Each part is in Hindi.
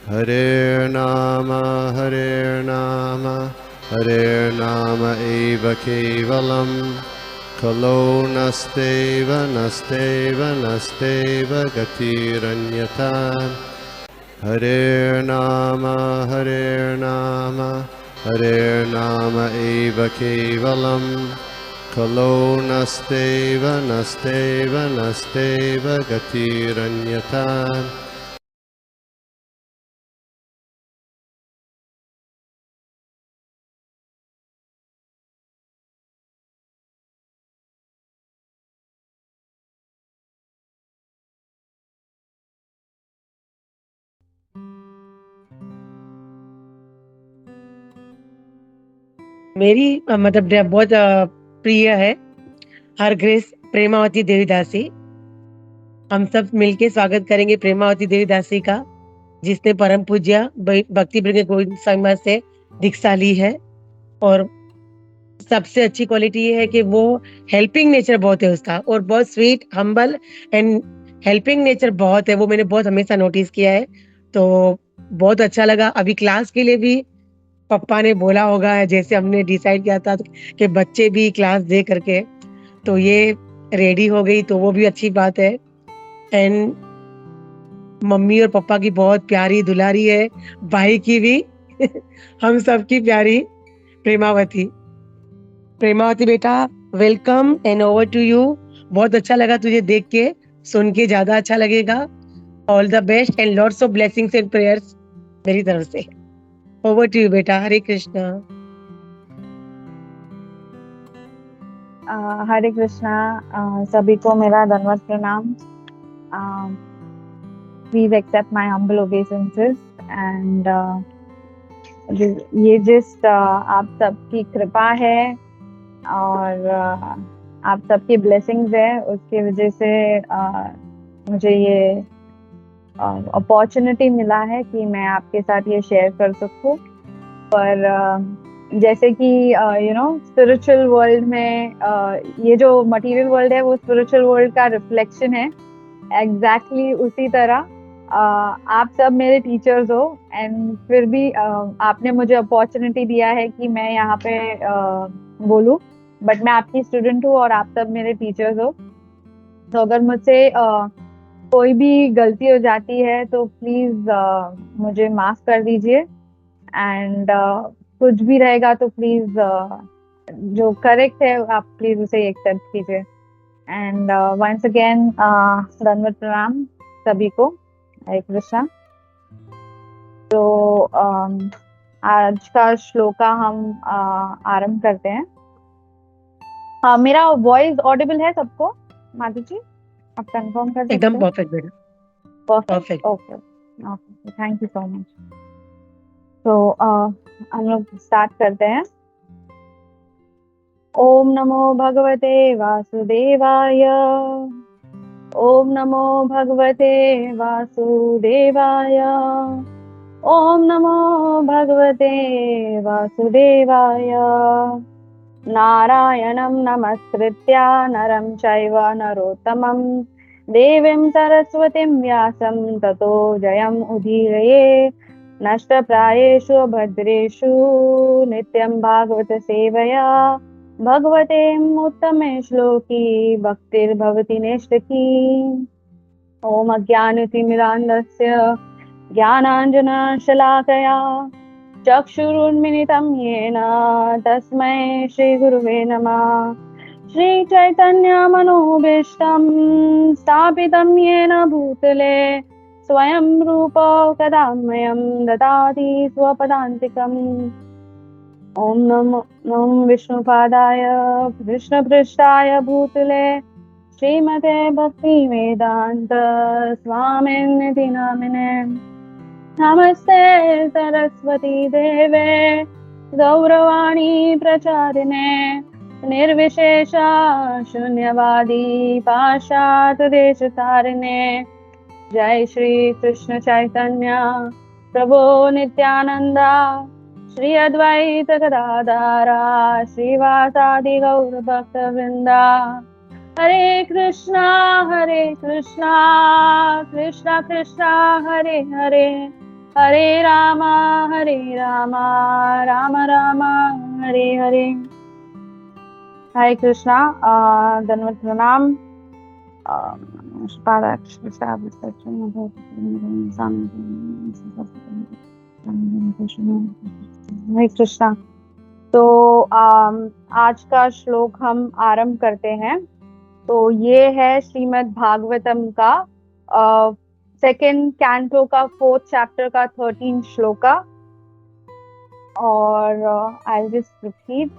Hare Nama eva kevalam, kalo nasteva nasteva nasteva gatiranyata. Hare Nama eva kevalam, kalo nasteva nasteva nasteva gatiranyata. मेरी मतलब बहुत प्रिय है हर ग्रेस प्रेमावती देवीदासी। हम सब मिलके स्वागत करेंगे प्रेमावती देवीदासी का, जिसने परम पूज्य भक्ति बृंद गोविंद समाज से दीक्षा ली है। और सबसे अच्छी क्वालिटी ये है कि वो हेल्पिंग नेचर बहुत है उसका, और बहुत sweet humble and helping nature बहुत है। वो मैंने बहुत हमेशा नोटिस किया है, तो बहुत अच्छा लगा। अभी क्लास के लिए भी पापा ने बोला होगा, जैसे हमने डिसाइड किया था कि बच्चे भी क्लास दे करके, तो ये रेडी हो गई, तो वो भी अच्छी बात है। एंड मम्मी और पापा की बहुत प्यारी दुलारी है, भाई की भी हम सबकी प्यारी प्रेमावती। प्रेमावती बेटा, welcome and over to you. बहुत अच्छा लगा तुझे देख के, सुन के ज्यादा अच्छा लगेगा। All the best and lots of blessings and prayers मेरी तरफ से। ओवर टू यू बेटा। हरे कृष्णा। हरे कृष्णा। सभी को मेरा दंडवत प्रणाम। Please accept my humble obeisances and ये जिस आप सबकी कृपा है और आप सबकी ब्लेसिंग्स है, उसकी वजह से मुझे ये अपॉर्चुनिटी मिला है कि मैं आपके साथ ये शेयर कर सकूं। पर जैसे कि स्पिरिचुअल वर्ल्ड में ये जो मटेरियल वर्ल्ड है वो स्पिरिचुअल वर्ल्ड का रिफ्लेक्शन है। एग्जैक्टली उसी तरह आप सब मेरे टीचर्स हो, एंड फिर भी आपने मुझे अपॉर्चुनिटी दिया है कि मैं यहाँ पे बोलूं। बट मैं आपकी स्टूडेंट हूँ और आप सब मेरे टीचर्स हो, तो अगर मुझसे कोई भी गलती हो जाती है तो प्लीज मुझे माफ कर दीजिए। एंड कुछ भी रहेगा तो प्लीज जो करेक्ट है आप प्लीज उसे एक्सेप्ट कीजिए। एंड वंस अगेन दंडवत प्रणाम सभी को। हरे कृष्णा। तो आज का श्लोका हम आरंभ करते हैं। मेरा वॉइस ऑडिबल है सबको? माधु जी आप कंफर्म कर सकते हैं? एकदम परफेक्ट बेटा, perfect. Okay okay, thank you so much. तो हम लोग स्टार्ट करते हैं। ओम नमो भगवते वासुदेवाय। ओम नमो भगवते वासुदेवाय। ओम नमो भगवते वासुदेवाय। नारायणं नमस्कृत्य नरं चैव नरोत्तमं देवीं सरस्वतीं व्यासं ततो जयम् उदीरये। नष्टप्रायेषु भद्रेषु नित्यं भागवत सेवया भगवते उत्तमे श्लोकी भक्तिर्भवति नैष्ठिकी। ओम अज्ञानतिमिरान्धस्य ज्ञानाञ्जनशलाकया चक्षुरुन्मिलितं येन तस्मै श्रीगुरुवे नमः। श्रीचैतन्यमनोभीष्टं स्थापितं येन भूतले स्वयं रूप कदा मह्यं ददाति स्वपदान्तिकम्। ओम नमो विष्णुपादाय कृष्णपृष्ठाय भूतले श्रीमते भक्तिवेदांत स्वामिनिति नामिने। नमस्ते सरस्वती देवे गौरवाणी प्रचारिणे निर्विशेष शून्यवादी पाश्चात्य देशतारिणे। जय श्री कृष्ण चैतन्य प्रभु नित्यानंदा श्री अद्वैत गदाधरा श्रीवासादि गौर भक्त वृंदा। हरे कृष्णा कृष्णा कृष्णा हरे हरे हरे राम राम राम हरे हरे। हरे कृष्णा। धन्यवाद प्रणाम। हरे कृष्णा। तो आज का श्लोक हम आरंभ करते हैं। तो ये है श्रीमद् भागवतम का सेकेंड कैंटो का 4th चैप्टर का 13 श्लोका। और आई जस्ट रिपीट।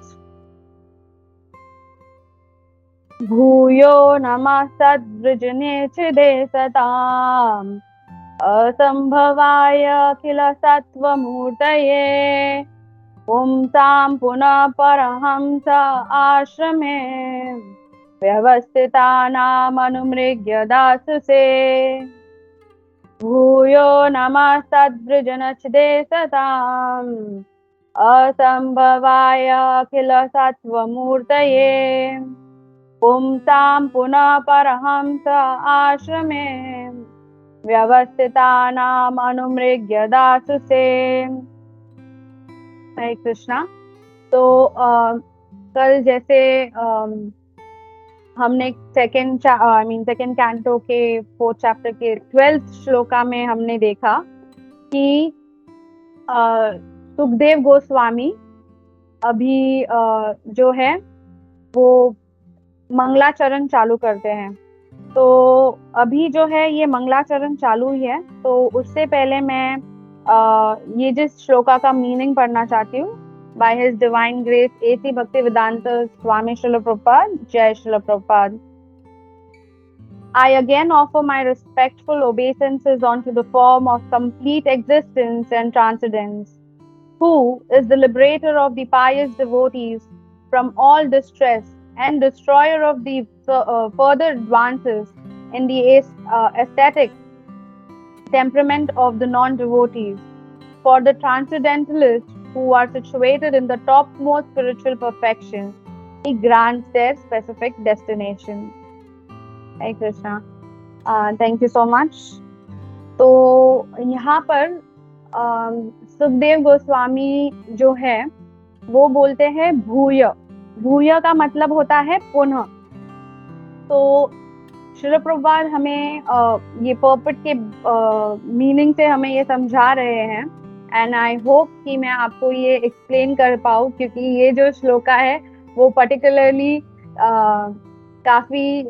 भूयो नमः सद्वृजने चिदे सताम् असंभवाय किल सत्त्वमूर्तये पुंसां पुनः परहंस आश्रमे व्यवस्थितानामनुमृग्य दासुसे। भूयो नमः सद्वृजनचिदे सताम् असंभवाय किल सत्त्वमूर्तये पुंसां पुनः परहंस आश्रमे व्यवस्थितानाम अनुमृग्य दासुसे। हरे कृष्णा। तो कल जैसे हमने सेकेंड कैंटो के 4th चैप्टर के 12th श्लोका में हमने देखा कि सुखदेव गोस्वामी अभी जो है वो मंगलाचरण चालू करते हैं। तो अभी जो है ये मंगलाचरण चालू ही है। तो उससे पहले मैं ये जिस श्लोका का मीनिंग पढ़ना चाहती हूँ। By his divine grace AC Bhaktivedanta Swami Srila Prabhupada. जय Srila Prabhupada. I again offer my respectful obeisances unto the form of complete existence and transcendence, who is the liberator of the pious devotees from all distress and destroyer of the further advances in the aesthetic temperament of the non-devotees. For the transcendentalists who are situated in the topmost spiritual perfection, he grants their specific destination. Hare Krishna. Thank you so much. तो यहाँ पर सुखदेव गोस्वामी जो है वो बोलते हैं भूय। भूय का मतलब होता है पुनः। तो श्रील प्रभुपाद हमें ये पर्पट के मीनिंग से हमें ये समझा रहे हैं। एंड आई होप कि मैं आपको ये एक्सप्लेन कर पाऊँ, क्योंकि ये जो श्लोका है वो पर्टिकुलरली काफी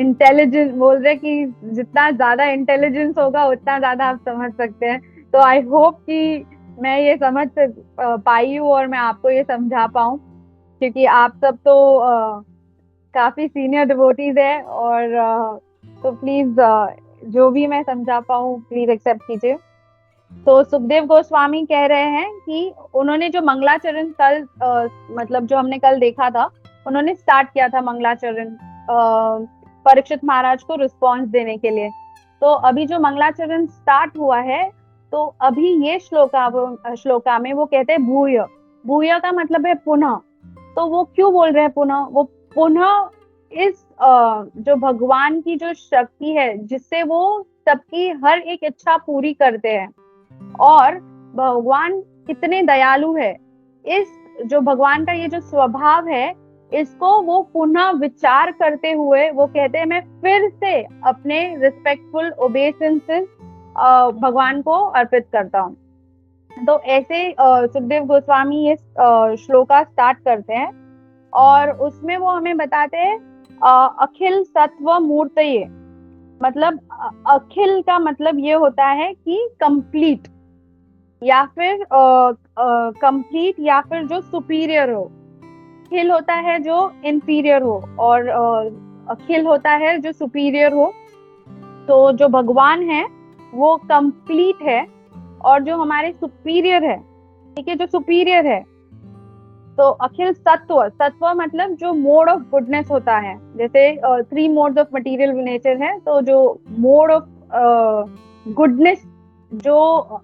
इंटेलिजेंट बोल रहे कि जितना ज्यादा इंटेलिजेंस होगा उतना ज्यादा आप समझ सकते हैं। तो आई होप कि मैं ये समझ पाई हूँ और मैं आपको ये समझा पाऊँ, क्योंकि आप सब तो काफी सीनियर डिवोटीज है। और तो प्लीज जो भी मैं समझा पाऊँ प्लीज एक्सेप्ट कीजिए। तो सुखदेव गोस्वामी कह रहे हैं कि उन्होंने जो मंगलाचरण कल मतलब जो हमने कल देखा था, उन्होंने स्टार्ट किया था मंगलाचरण परीक्षित महाराज को रिस्पॉन्स देने के लिए। तो अभी जो मंगलाचरण स्टार्ट हुआ है, तो अभी ये श्लोका में वो कहते हैं भूय। भूय का मतलब है पुनः। तो वो क्यों बोल रहे हैं पुनः? वो पुनः इस जो भगवान की जो शक्ति है जिससे वो सबकी हर एक इच्छा पूरी करते हैं, और भगवान कितने दयालु है, इस जो भगवान का ये जो स्वभाव है इसको वो पुनः विचार करते हुए वो कहते हैं मैं फिर से अपने रिस्पेक्टफुल ओबेसेंसेस भगवान को अर्पित करता हूँ। तो ऐसे सुखदेव गोस्वामी ये श्लोका स्टार्ट करते हैं और उसमें वो हमें बताते हैं अखिल सत्व मूर्तये। मतलब अखिल का मतलब ये होता है कि कंप्लीट या फिर कंप्लीट या फिर जो सुपीरियर हो। अखिल होता है जो इंफीरियर हो और अखिल होता है जो सुपीरियर हो। तो जो भगवान है वो कंप्लीट है और जो हमारे सुपीरियर है, ठीक है, जो सुपीरियर है। तो अखिल सत्व, सत्व मतलब जो मोड ऑफ गुडनेस होता है। जैसे 3 मोड्स ऑफ मटेरियल नेचर है, तो जो मोड ऑफ गुडनेस, जो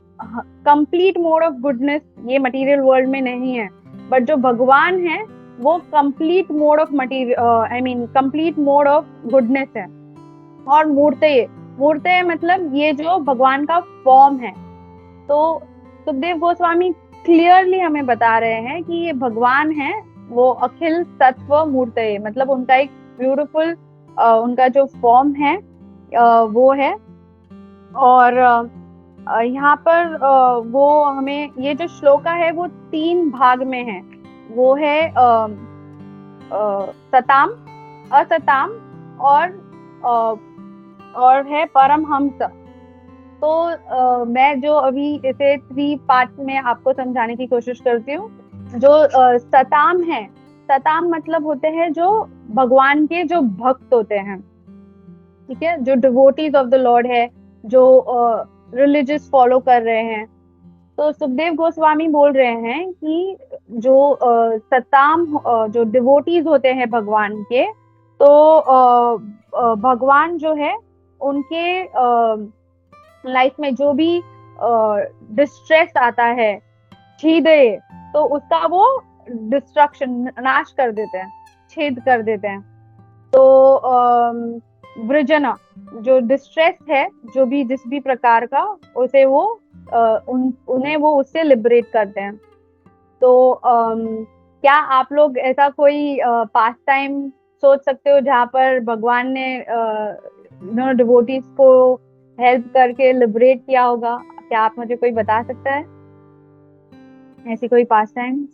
कंप्लीट मोड ऑफ गुडनेस ये मटेरियल वर्ल्ड में नहीं है, बट जो भगवान है वो complete mode of complete mode of goodness है। और मूर्तये, मूर्तेय मतलब ये जो भगवान का फॉर्म है। तो सुखदेव गोस्वामी क्लियरली हमें बता रहे हैं कि ये भगवान है, वो अखिल तत्व मूर्तेय, मतलब उनका एक ब्यूटीफुल उनका जो फॉर्म है वो है। और यहाँ पर वो हमें ये जो श्लोका है वो 3 भाग में है। वो है सताम, असताम और है परमहंस। तो मैं जो अभी इसे 3 पार्ट में आपको समझाने की कोशिश करती हूँ। जो सताम है, सताम मतलब होते हैं जो भगवान के जो भक्त होते हैं, ठीक है, जो डिवोटीज ऑफ द लॉर्ड है, जो रिलीजियस फॉलो कर रहे हैं। तो सुखदेव गोस्वामी बोल रहे हैं कि जो सताम जो डिवोटीज होते हैं भगवान के, तो भगवान जो है उनके लाइफ में जो भी डिस्ट्रेस आता है, छीदे, तो उसका वो डिस्ट्रक्शन, नाश कर देते हैं, छेद कर देते हैं। तो वृजना, जो डिस्ट्रेस है, जो भी जिस भी प्रकार का, उसे वो उन्हें वो उससे लिबरेट करते हैं। तो क्या आप लोग ऐसा कोई पास टाइम सोच सकते हो जहाँ पर भगवान ने डिवोटीज को हेल्प करके लिबरेट किया होगा? क्या आप मुझे कोई बता सकता है ऐसी कोई पास टाइम?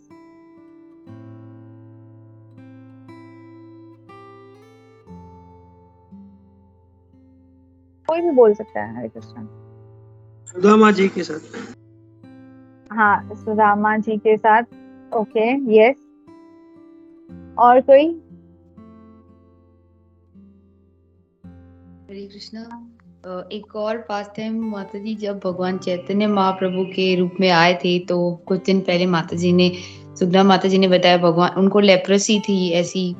कोई भी बोल सकता है। हरे कृष्ण। सुदामा जी के साथ। हाँ, सुदामा जी के साथ। Okay, yes. और कोई? हरे कृष्णा। एक और पास टाइम माता जी, जब भगवान चैतन्य महाप्रभु के रूप में आए थे, तो कुछ दिन पहले माता जी ने, सुधा माता जी ने बताया, भगवान उनको लेप्रेसी थी ऐसी,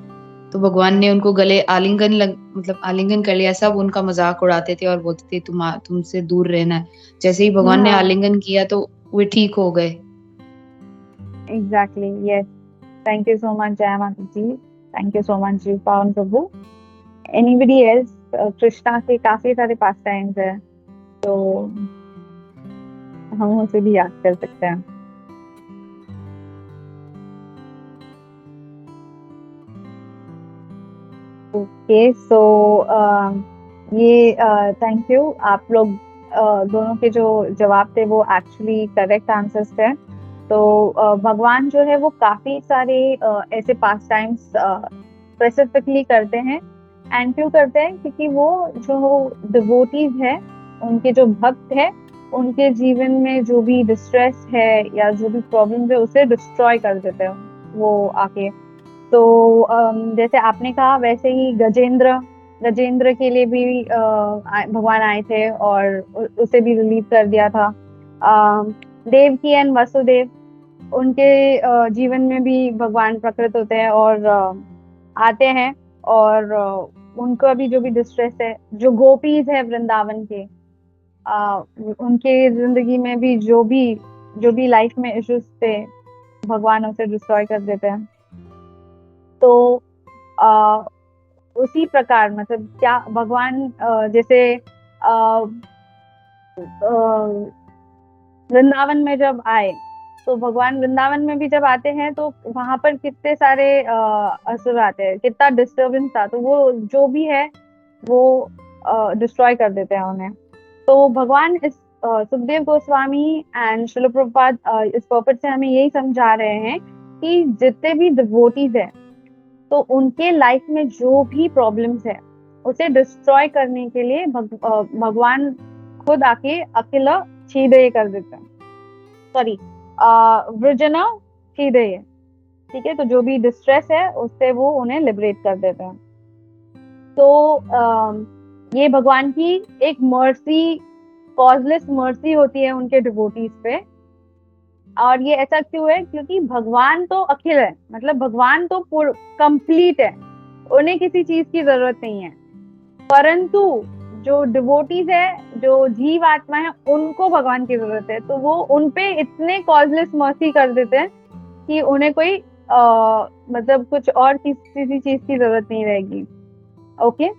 तो भगवान ने उनको गले मतलब आलिंगन कर लिया। सब उनका मजाक उड़ाते थे और बोलते थे तुमसे दूर रहना है। जैसे ही भगवान ने आलिंगन किया तो वे ठीक हो गए। Exactly, yes. Thank you so much जय माता जी। थैंक यू सो मच जी पावन प्रभु। Anybody else? कृष्णा के काफी सारे पास टाइम्स है, तो हम उसे भी याद कर सकते हैं। ओके, सो ये थैंक यू। आप लोग दोनों के जो जवाब थे वो एक्चुअली करेक्ट आंसर्स थे। तो भगवान जो है वो काफी सारे ऐसे पास टाइम्स स्पेसिफिकली करते हैं। एंड क्यों करते हैं? क्योंकि वो जो डिवोटीज है, उनके जो भक्त है, उनके जीवन में जो भी डिस्ट्रेस है या जो भी प्रॉब्लम है उसे डिस्ट्रॉय कर देते हैं वो आके। तो जैसे आपने कहा वैसे ही गजेंद्र के लिए भी भगवान आए थे और उसे भी रिलीव कर दिया था। देवकी एंड वसुदेव, उनके जीवन में भी भगवान प्रकट होते हैं और आते हैं, और उनका भी जो भी डिस्ट्रेस है, जो गोपीज है वृंदावन के, उनके जिंदगी में भी जो भी लाइफ में इश्यूज थे, भगवान उसे डिस्ट्रॉय कर देते हैं। तो उसी प्रकार मतलब क्या भगवान जैसे वृंदावन में जब आए, तो भगवान वृंदावन में भी जब आते हैं तो वहां पर कितने सारे असुर आते हैं, कितना डिस्टर्बेंस था, तो वो जो भी है वो डिस्ट्रॉय कर देते हैं उन्हें। तो भगवान इस सुखदेव गोस्वामी एंड श्रील प्रभुपाद इस पर्पस से हमें यही समझा रहे हैं कि जितने भी डिवोटीज है, तो उनके लाइफ में जो भी प्रॉब्लम्स है उसे डिस्ट्रॉय करने के लिए भगवान खुद आके अकेला छीदय कर देते हैं, सॉरी वृजना छीदय, ठीक है। तो जो भी डिस्ट्रेस है उससे वो उन्हें लिबरेट कर देते हैं। तो ये भगवान की एक मर्सी, कॉजलेस मर्सी होती है उनके डिवोटीज पे। और ये ऐसा क्यों है? क्योंकि भगवान तो अखिल है, मतलब भगवान तो कंप्लीट है, उन्हें किसी चीज की जरूरत नहीं है। परंतु जो डिवोटीज है, जो जीव आत्मा है, उनको भगवान की जरूरत है। तो वो उनपे इतने कॉजलेस मर्सी कर देते हैं कि उन्हें कोई मतलब कुछ और किसी चीज की जरूरत नहीं रहेगी। ओके,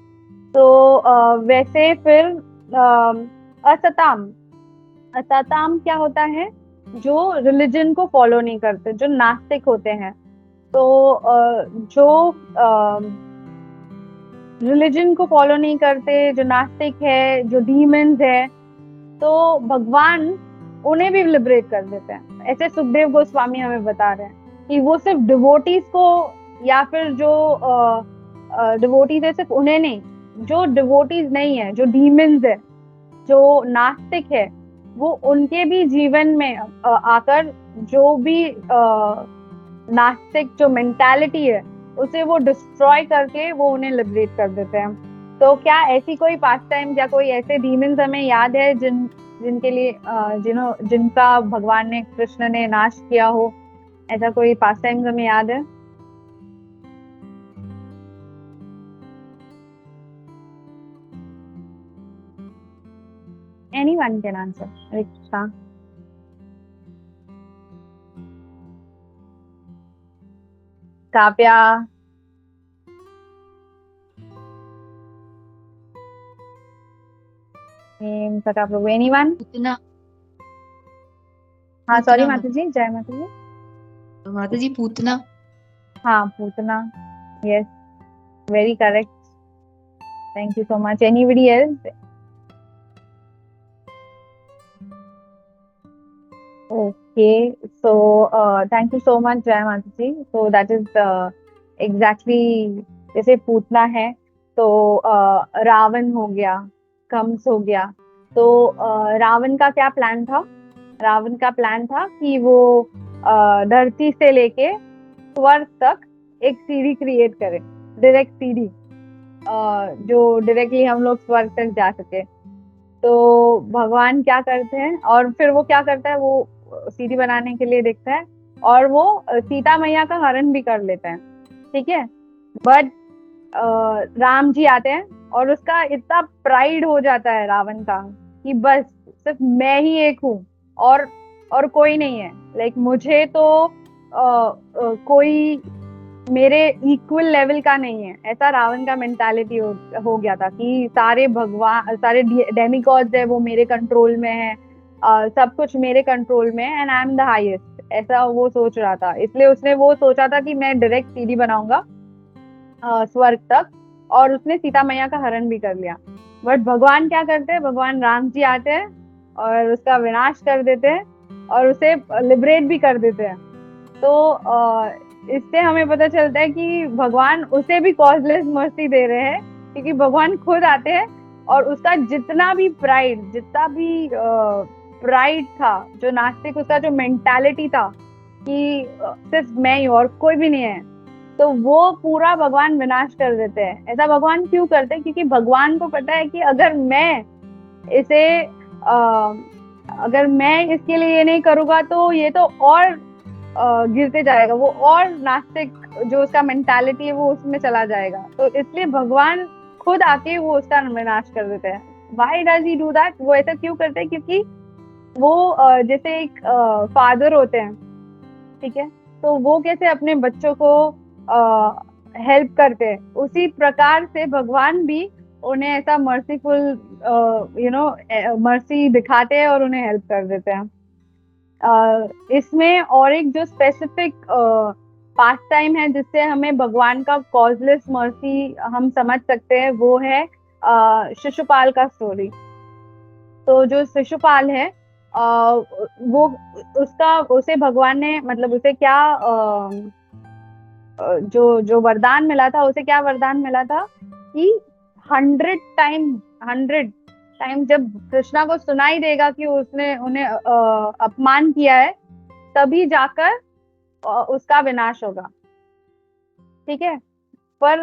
तो वैसे फिर असताम। असताम क्या होता है? जो रिलीजन को फॉलो नहीं करते, जो नास्तिक होते हैं। तो जो रिलीजन को फॉलो नहीं करते, जो नास्तिक है, जो डीमंस है, तो भगवान उन्हें भी लिबरेट कर देते हैं। ऐसे सुखदेव गोस्वामी हमें बता रहे हैं कि वो सिर्फ डिवोटीज को, या फिर जो डिवोटीज है सिर्फ उन्हें नहीं, जो डिवोटीज नहीं है, जो डीमंस है, जो नास्तिक है, वो उनके भी जीवन में आकर जो भी नास्तिक जो मेंटालिटी है उसे वो डिस्ट्रॉय करके वो उन्हें लिबरेट कर देते हैं। तो क्या ऐसी कोई पास टाइम या कोई ऐसे डीमंस हमें याद है जिनके लिए जिनका भगवान ने, कृष्ण ने नाश किया हो? ऐसा कोई पास टाइम हमें याद है? Anyone can answer. Riksha. Kavya. सका प्रभु। एनीवन? पूतना। हाँ सॉरी पूतना। माता जी, जय माता जी। माता जी पूतना। हाँ Putana, yes, very correct, thank you so much. Anybody else? Okay, so thank you so much, जय माता जी। So that is exactly, जैसे पूतना है तो रावण हो गया, कंस हो गया। तो रावण का क्या प्लान था? रावण का प्लान था कि वो धरती से लेके स्वर्ग तक एक सीढ़ी क्रिएट करे, डायरेक्ट सीढ़ी, जो डायरेक्टली हम लोग स्वर्ग तक जा सके। तो भगवान क्या करते हैं, और फिर वो क्या करता है, वो सीढ़ी बनाने के लिए देखता है और वो सीता मैया का हरण भी कर लेता है, ठीक है। बट राम जी आते हैं और उसका इतना प्राइड हो जाता है रावण का कि बस सिर्फ मैं ही एक हूँ और कोई नहीं है, लाइक मुझे तो कोई मेरे इक्वल लेवल का नहीं है। ऐसा रावण का मेंटालिटी हो गया था कि सारे भगवान, सारे डेमिगॉड्स है वो मेरे कंट्रोल में है, सब कुछ मेरे कंट्रोल में है, and I am the highest, ऐसा वो सोच रहा था। इसलिए उसने वो सोचा था कि मैं डायरेक्ट सीढ़ी बनाऊंगा स्वर्ग तक, और उसने सीता मैया का हरण भी कर लिया। बट भगवान क्या करते हैं, भगवान राम जी आते हैं और उसका विनाश कर देते हैं और उसे लिबरेट भी कर देते हैं। तो इससे हमें पता चलता है कि भगवान उसे भी कॉजलेस मर्सी दे रहे हैं, क्योंकि भगवान खुद आते हैं और उसका जितना भी प्राइड, जितना भी प्राइड था, जो नास्तिक, उसका जो मेंटालिटी था कि सिर्फ मैं ही और कोई भी नहीं है, तो वो पूरा भगवान विनाश कर देते हैं। ऐसा भगवान क्यों करते हैं? क्योंकि भगवान को पता है कि अगर मैं इसके लिए ये नहीं करूंगा तो ये तो और गिरते जाएगा, वो और नास्तिक जो उसका मेंटालिटी है वो उसमें चला जाएगा। तो इसलिए भगवान खुद आके वो उसका विनाश कर देते हैं। Why does he do that? वो ऐसा क्यों करते हैं? क्योंकि वो जैसे एक फादर होते हैं, ठीक है, तो वो कैसे अपने बच्चों को हेल्प करते हैं, उसी प्रकार से भगवान भी उन्हें ऐसा मर्सीफुल मर्सी दिखाते हैं और उन्हें हेल्प कर देते हैं। इसमें और एक जो स्पेसिफिक पास टाइम है जिससे हमें भगवान का कॉजलेस मर्सी हम समझ सकते हैं, वो है शिशुपाल का स्टोरी। तो जो शिशुपाल है वो उसे भगवान ने, मतलब उसे क्या जो वरदान मिला था, उसे क्या वरदान मिला था कि 100 टाइम जब कृष्णा को सुनाई देगा कि उसने उन्हें अपमान किया है, तभी जाकर उसका विनाश होगा, ठीक है। पर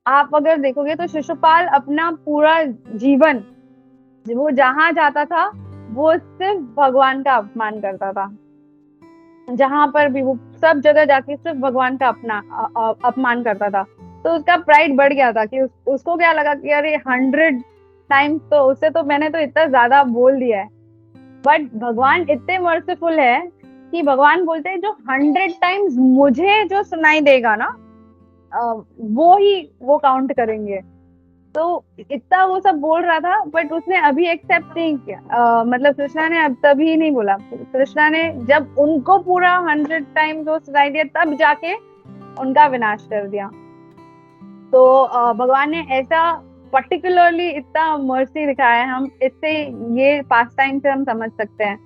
आप अगर देखोगे तो शिशुपाल अपना पूरा जीवन, वो जहां जाता था वो सिर्फ भगवान का अपमान करता था, जहां पर भी वो सब जगह जाके सिर्फ भगवान का अपमान करता था। तो उसका प्राइड बढ़ गया था कि उसको क्या लगा कि अरे 100 टाइम्स तो उससे तो मैंने तो इतना ज्यादा बोल दिया है। बट भगवान इतने मर्सीफुल है कि भगवान बोलते हैं जो 100 टाइम्स मुझे जो सुनाई देगा ना, वो काउंट करेंगे। तो इतना वो सब बोल रहा था, बट उसने अभी एक्सेप्ट नहीं किया। मतलब कृष्णा ने अब तभी नहीं बोला, कृष्णा ने जब उनको पूरा 100 टाइम्स वो सुनाई दिया तब जाके उनका विनाश कर दिया। तो भगवान ने ऐसा पर्टिकुलरली इतना मर्सी दिखाया है, हम इससे ये पास टाइम से हम समझ सकते हैं।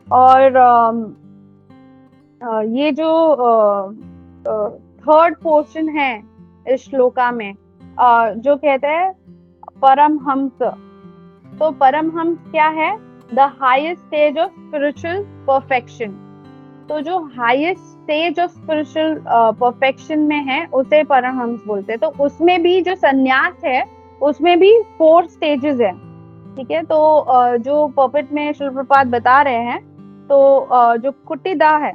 और ये जो थर्ड पोर्शन है इस श्लोका में, जो कहते हैं परमहंस। तो परमहंस क्या है? The highest stage of spiritual perfection. तो जो highest stage of spiritual perfection में है उसे परमहंस बोलते हैं। तो उसमें भी जो संन्यास है उसमें भी 4 स्टेजेस है, ठीक है। तो जो पॉपेट में श्रील प्रभुपाद बता रहे हैं, तो जो कुटिदा है,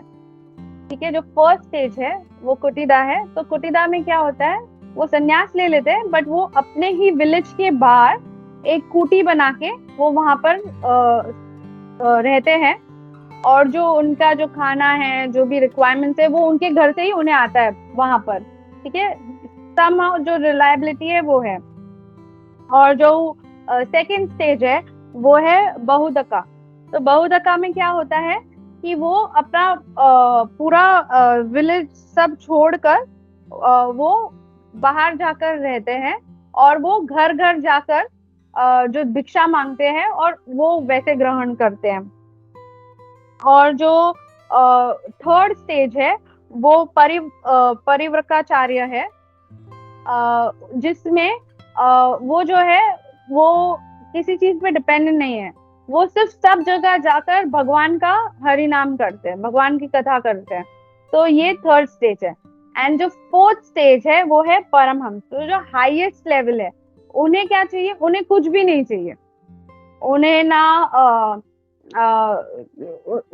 ठीक है, जो फर्स्ट स्टेज है वो कुटिदा है। तो कुटिदा में क्या होता है, वो संन्यास ले लेते हैं, बट वो अपने ही विलेज के बाहर एक कुटी बना के वो वहां पर रहते हैं, और जो उनका जो खाना है, जो भी रिक्वायरमेंट्स है, वो उनके घर से ही उन्हें आता है वहां पर, ठीक है। सम जो रिलायबिलिटी है वो है। और जो सेकंड स्टेज है वो है बहुदका। तो बहुदका में क्या होता है कि वो अपना पूरा विलेज सब छोड़कर वो बाहर जाकर रहते हैं, और वो घर घर जाकर जो भिक्षा मांगते हैं और वो वैसे ग्रहण करते हैं। और जो थर्ड स्टेज है वो परिव्रकाचार्य है, जिसमें वो जो है वो किसी चीज पे डिपेंडेंट नहीं है, वो सिर्फ सब जगह जाकर भगवान का हरि नाम करते हैं, भगवान की कथा करते हैं। तो ये थर्ड स्टेज है। एंड जो फोर्थ स्टेज है वो है परमहंस। तो जो हाईएस्ट लेवल है, उन्हें क्या चाहिए? उन्हें कुछ भी नहीं चाहिए। उन्हें ना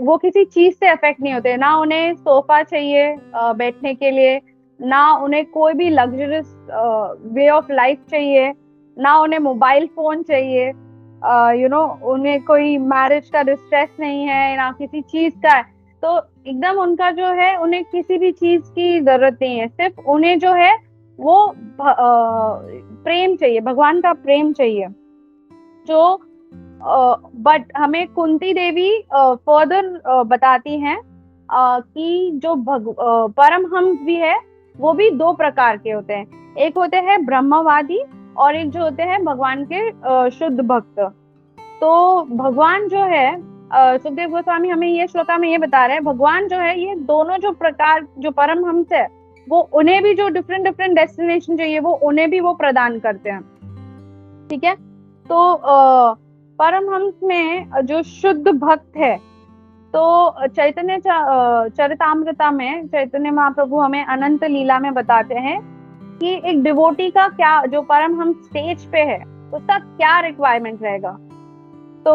वो किसी चीज से अफेक्ट नहीं होते, ना उन्हें सोफा चाहिए बैठने के लिए, ना उन्हें कोई भी लग्जरियस वे ऑफ लाइफ चाहिए, ना उन्हें मोबाइल फोन चाहिए, उन्हें कोई मैरिज का डिस्ट्रेस नहीं है, ना किसी चीज का है। तो एकदम उनका जो है, उन्हें किसी भी चीज की जरूरत नहीं है, सिर्फ उन्हें जो है वो प्रेम चाहिए, भगवान का प्रेम चाहिए। जो बट हमें कुंती देवी फर्दर बताती हैं कि जो परमहंस भी है वो भी 2 प्रकार के होते हैं। एक होते हैं ब्रह्मवादी, और एक जो होते हैं भगवान के शुद्ध भक्त। तो भगवान जो है, सुखदेव गोस्वामी हमें ये श्लोका में ये बता रहे हैं, भगवान जो है ये दोनों जो प्रकार जो परमहंस है, वो उन्हें भी जो डिफरेंट डेस्टिनेशन चाहिए वो उन्हें भी वो प्रदान करते हैं, ठीक है। तो परमहंस में जो शुद्ध भक्त है, तो चैतन्य चरितामृता में चैतन्य महाप्रभु हमें अनंत लीला में बताते हैं कि एक डिवोटी का क्या, जो परमहंस स्टेज पे है, उसका क्या रिक्वायरमेंट रहेगा। तो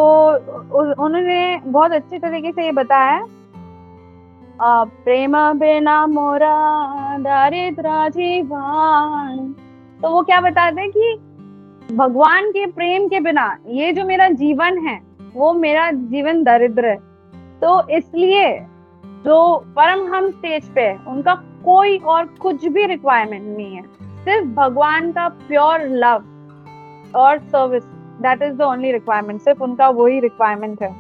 उन्होंने बहुत अच्छे तरीके से ये बताया है, प्रेम बिना मोरा दारिद्र जीवन। तो वो क्या बताते हैं कि भगवान के प्रेम के बिना ये जो मेरा जीवन है वो मेरा जीवन दरिद्र है। तो इसलिए जो परमहंस स्टेज पे है उनका कोई और कुछ भी रिक्वायरमेंट नहीं है, सिर्फ भगवान का प्योर लव और service, that is the only requirement, सिर्फ उनका वही रिक्वायरमेंट है।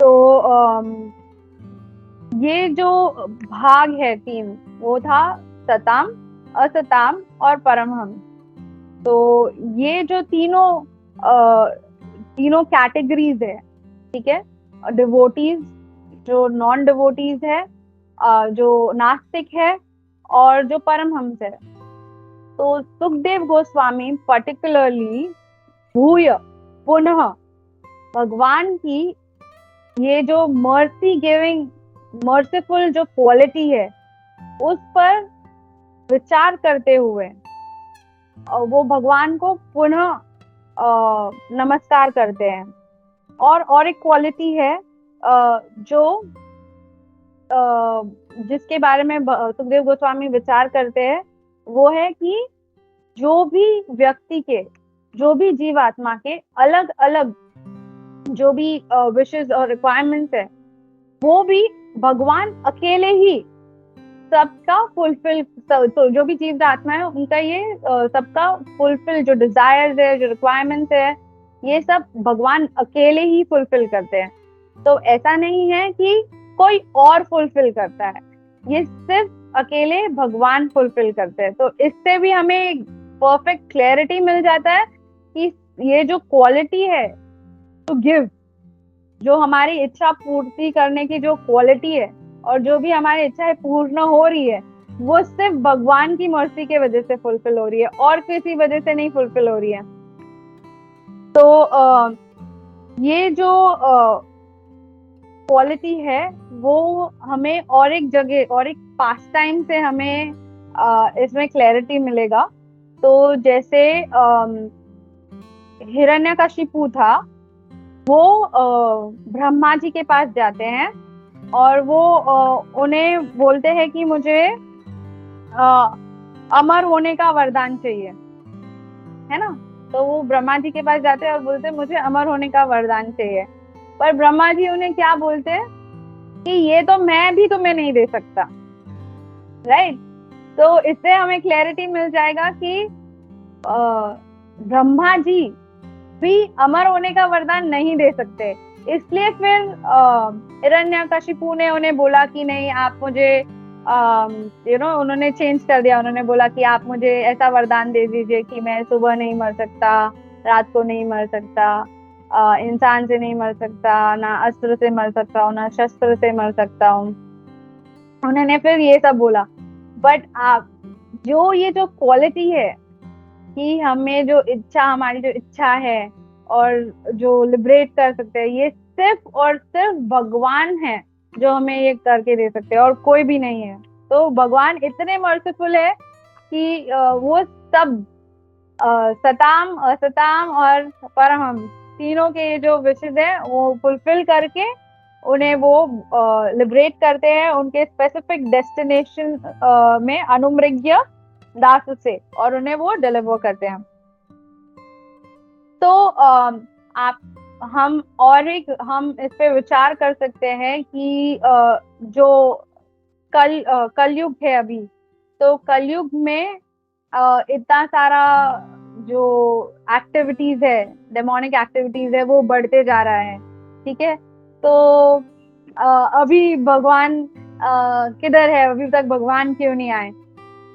तो ये जो भाग है 3, वो था सताम, असताम और परमहंस। तो ये जो तीनों कैटेगरीज है, ठीक है, डिवोटीज, जो नॉन डिवोटीज है, जो नास्तिक है, और जो परमहंस है। तो सुखदेव गोस्वामी पर्टिकुलरली भूय पुनः भगवान की ये जो मर्सी गिविंग, मर्सीफुल जो क्वालिटी है उस पर विचार करते हुए वो भगवान को पुनः नमस्कार करते हैं। और एक क्वालिटी है जो जिसके बारे में सुखदेव गोस्वामी विचार करते हैं, वो है कि जो भी व्यक्ति के, जो भी जीवात्मा के अलग अलग जो भी विशेष और रिक्वायरमेंट्स है, वो भी भगवान अकेले ही सबका फुलफिल, तो जो भी जीव आत्मा है उनका ये सबका फुलफिल, जो डिजायर्स है, जो रिक्वायरमेंट्स है, ये सब भगवान अकेले ही फुलफिल करते हैं। तो ऐसा नहीं है कि कोई और फुलफिल करता है, ये सिर्फ अकेले भगवान फुलफिल करते हैं। तो इससे भी हमें परफेक्ट क्लैरिटी मिल जाता है कि ये जो क्वालिटी है टू गिव, जो हमारी इच्छा पूर्ति करने की जो क्वालिटी है और जो भी हमारी इच्छा है पूर्ण हो रही है, वो सिर्फ भगवान की मर्जी के वजह से फुलफिल हो रही है और किसी वजह से नहीं फुलफिल हो रही है। तो ये जो क्वालिटी है वो हमें और एक जगह और एक पास टाइम से हमें इसमें क्लैरिटी मिलेगा। तो जैसे हिरण्यकशिपु था, वो ब्रह्मा जी के पास जाते हैं और वो उन्हें बोलते हैं कि मुझे अमर होने का वरदान चाहिए, है ना। तो वो ब्रह्मा जी के पास जाते हैं और बोलते हैं मुझे अमर होने का वरदान चाहिए। पर ब्रह्मा जी उन्हें क्या बोलते हैं कि ये तो मैं भी तुम्हें नहीं दे सकता, राइट। तो इससे हमें क्लैरिटी मिल जाएगा कि ब्रह्मा जी भी अमर होने का वरदान नहीं दे सकते। इसलिए फिर हिरण्यकशिपु ने उन्हें बोला कि नहीं, आप मुझे उन्होंने चेंज कर दिया। उन्होंने बोला कि आप मुझे ऐसा वरदान दे दीजिए कि मैं सुबह नहीं मर सकता, रात को नहीं मर सकता, इंसान से नहीं मर सकता, ना अस्त्र से मर सकता हूँ, ना शस्त्र से मर सकता हूँ। उन्होंने फिर ये सब बोला। बट आप ये जो क्वालिटी है कि हमें जो इच्छा, हमारी जो इच्छा है और जो लिबरेट कर सकते हैं, ये सिर्फ और सिर्फ भगवान है जो हमें ये करके दे सकते हैं और कोई भी नहीं है। तो भगवान इतने मर्सीफुल है कि वो सब सताम, असताम और परमहम तीनों के जो विशेष है वो फुलफिल करके उन्हें वो लिबरेट करते हैं उनके स्पेसिफिक डेस्टिनेशन में अनुमृग्य दास से, और उन्हें वो डिलीवर करते हैं। तो हम इस पे विचार कर सकते हैं कि जो कलयुग है अभी, तो कलयुग में इतना सारा जो एक्टिविटीज है, डेमोनिक एक्टिविटीज है, वो बढ़ते जा रहा है, ठीक है। तो अभी भगवान किधर है, अभी तक भगवान क्यों नहीं आए?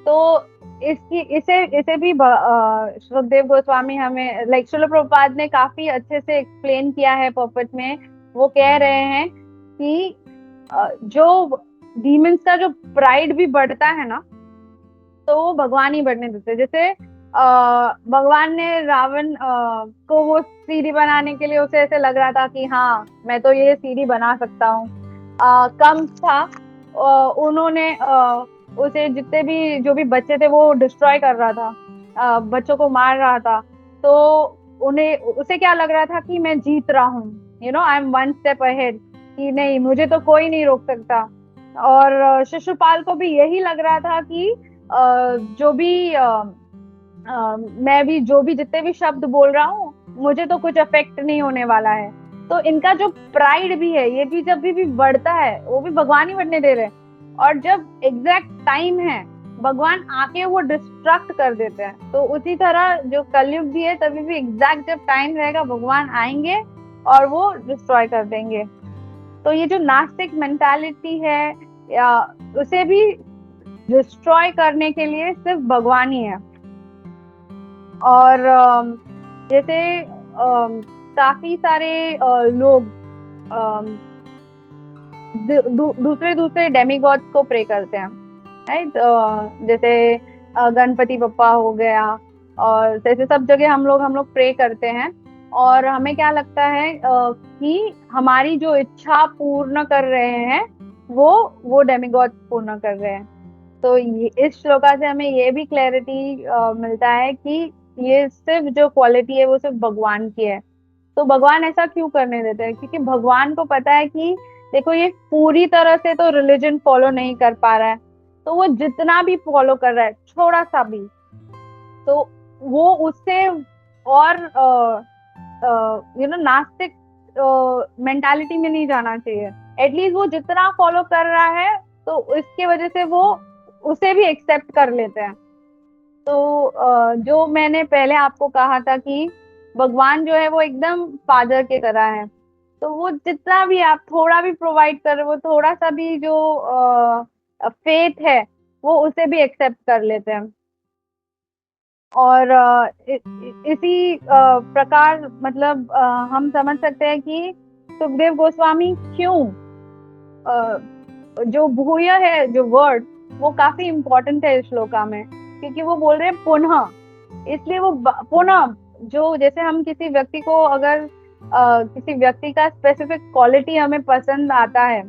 तो इसे भी सुखदेव गोस्वामी हमें, लाइक श्रील प्रभुपाद ने काफी अच्छे से एक्सप्लेन किया है पॉपेट में। वो कह रहे हैं कि जो डीमंस का जो प्राइड भी बढ़ता है ना, तो वो भगवान ही बढ़ने देते। जैसे भगवान ने रावण को वो सीढ़ी बनाने के लिए, उसे ऐसे लग रहा था कि हाँ मैं तो ये सीढ़ी बना सकता हूँ। कंस था, उन्होंने उसे जितने भी जो भी बच्चे थे वो डिस्ट्रॉय कर रहा था, बच्चों को मार रहा था। तो उसे क्या लग रहा था कि मैं जीत रहा हूँ, I am one step ahead, कि नहीं मुझे तो कोई नहीं रोक सकता। और शिशुपाल को भी यही लग रहा था कि मैं भी जो भी जितने भी शब्द बोल रहा हूँ मुझे तो कुछ अफेक्ट नहीं होने वाला है। तो इनका जो प्राइड भी है, ये भी जब भी बढ़ता है, वो भी भगवान ही बढ़ने दे रहे हैं। और जब एग्जैक्ट टाइम है, भगवान आके वो डिस्ट्रक्ट कर देते हैं। तो उसी तरह जो कलयुग भी है, तभी भी एग्जैक्ट जब टाइम रहेगा, भगवान आएंगे और वो डिस्ट्रॉय कर देंगे। तो ये जो नास्तिक मेंटालिटी है, या उसे भी डिस्ट्रॉय करने के लिए सिर्फ भगवान ही है। और जैसे काफी सारे लोग दूसरे डेमीगॉड्स को प्रे करते हैं, राइट। जैसे गणपति बप्पा हो गया, और जैसे सब जगह हम लोग प्रे करते हैं। और हमें क्या लगता है कि हमारी जो इच्छा पूर्ण कर रहे हैं वो डेमीगॉड पूर्ण कर रहे हैं। तो इस श्लोका से हमें ये भी क्लैरिटी मिलता है कि ये सिर्फ जो क्वालिटी है वो सिर्फ भगवान की है। तो भगवान ऐसा क्यों करने देते हैं? क्योंकि भगवान को पता है कि देखो ये पूरी तरह से तो रिलीजन फॉलो नहीं कर पा रहा है, तो वो जितना भी फॉलो कर रहा है थोड़ा सा भी, तो वो उससे और नास्तिक मेंटालिटी में नहीं जाना चाहिए। एटलीस्ट वो जितना फॉलो कर रहा है तो इसके वजह से वो उसे भी एक्सेप्ट कर लेते हैं। तो जो मैंने पहले आपको कहा था कि भगवान जो है वो एकदम फादर के तरह है, तो वो जितना भी आप थोड़ा भी प्रोवाइड कर रहे हो, थोड़ा सा भी जो फेथ है वो उसे भी एक्सेप्ट कर लेते हैं। और इसी प्रकार मतलब हम समझ सकते हैं कि सुखदेव गोस्वामी क्यों जो भूय है जो वर्ड वो काफी इम्पोर्टेंट है इस श्लोका में, क्योंकि वो बोल रहे हैं पुनः। इसलिए वो पुनः, जो जैसे हम किसी व्यक्ति को अगर किसी व्यक्ति का स्पेसिफिक क्वालिटी हमें पसंद आता है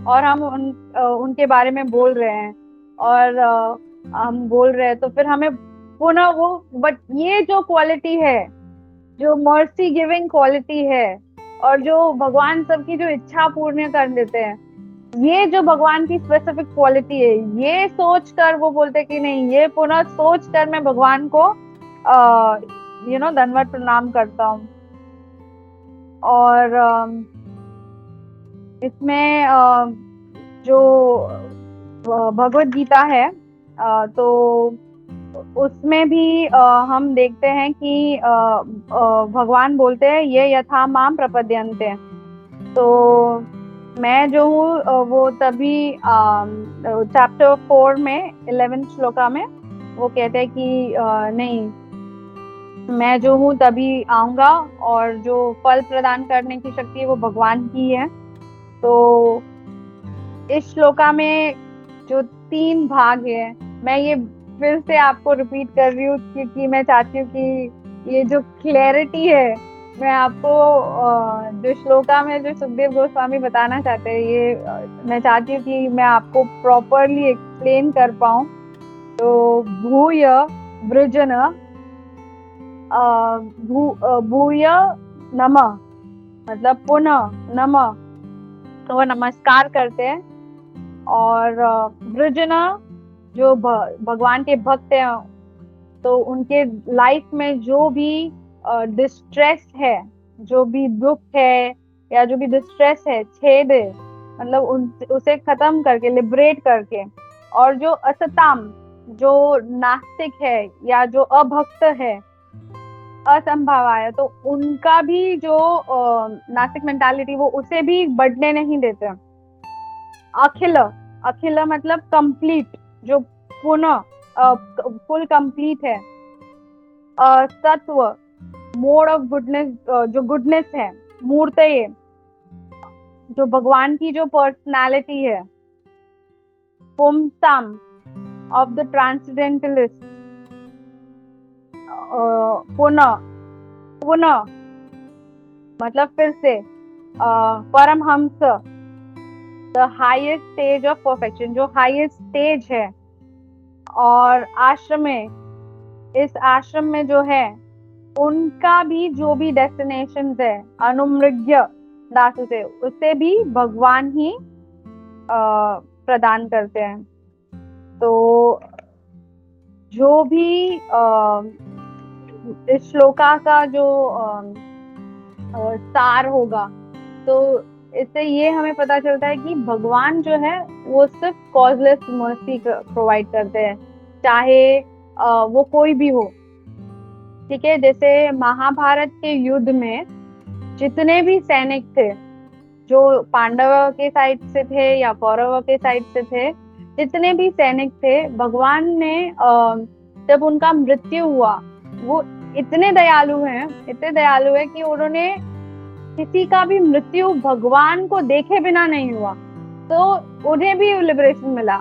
और हम उनके बारे में बोल रहे हैं और हम बोल रहे हैं, तो फिर हमें पुनः वो, बट ये जो क्वालिटी है, जो मर्सी गिविंग क्वालिटी है और जो भगवान सबकी जो इच्छा पूर्ण कर देते हैं, ये जो भगवान की स्पेसिफिक क्वालिटी है, ये सोच कर वो बोलते कि नहीं, ये पुनः सोच कर मैं भगवान को दंडवत प्रणाम करता हूँ। और इसमें जो भगवत गीता है तो उसमें भी हम देखते हैं कि भगवान बोलते हैं ये यथा माम प्रपद्यन्ते। तो मैं जो हूँ वो तभी चैप्टर 4 में 11 श्लोका में वो कहते हैं कि नहीं, मैं जो हूँ तभी आऊंगा और जो फल प्रदान करने की शक्ति है वो भगवान की है। तो इस श्लोका में जो 3 भाग है, मैं ये फिर से आपको रिपीट कर रही हूँ क्योंकि मैं चाहती हूँ कि ये जो क्लैरिटी है, मैं आपको जो श्लोका में जो सुखदेव गोस्वामी बताना चाहते हैं, ये मैं चाहती हूँ कि मैं आपको प्रॉपरली एक्सप्लेन कर पाऊँ। तो भूय वृजन भूय नमः मतलब पुनः नमः, तो वो नमस्कार करते हैं। और वृजना जो भगवान के भक्त हैं, तो उनके लाइफ में जो भी डिस्ट्रेस है, जो भी दुख है या जो भी डिस्ट्रेस है, छेद है, मतलब उसे खत्म करके, लिबरेट करके, और जो असताम, जो नास्तिक है या जो अभक्त है, असंभावाय, तो उनका भी जो नास्तिक मेंटालिटी वो उसे भी बढ़ने नहीं देते। अखिल, अखिल मतलब कंप्लीट, जो पुनः फुल कंप्लीट है। सत्व, मोड ऑफ गुडनेस, जो गुडनेस है। मूर्तये, जो भगवान की जो पर्सनालिटी है। पुंसाम, ऑफ द ट्रांसडेंटलिस्ट। पुनः, पुनः मतलब फिर से। परमहंस, the highest stage of perfection, जो हाईएस्ट स्टेज है। और आश्रम में, इस आश्रम में जो है उनका भी जो भी डेस्टिनेशन है, अनुमृग्य दासु से, उसे भी भगवान ही प्रदान करते हैं। तो जो भी इस श्लोका का जो सार होगा, तो इससे ये हमें पता चलता है कि भगवान जो है वो सिर्फ कॉजलेस मर्सी प्रोवाइड करते हैं, चाहे वो कोई भी हो। ठीक है, जैसे महाभारत के युद्ध में जितने भी सैनिक थे, जो पांडव के साइड से थे या कौरव के साइड से थे, जितने भी सैनिक थे, भगवान ने जब उनका मृत्यु हुआ, वो इतने दयालु हैं, इतने दयालु है कि उन्होंने किसी का भी मृत्यु भगवान को देखे बिना नहीं हुआ, तो उन्हें भी लिबरेशन मिला।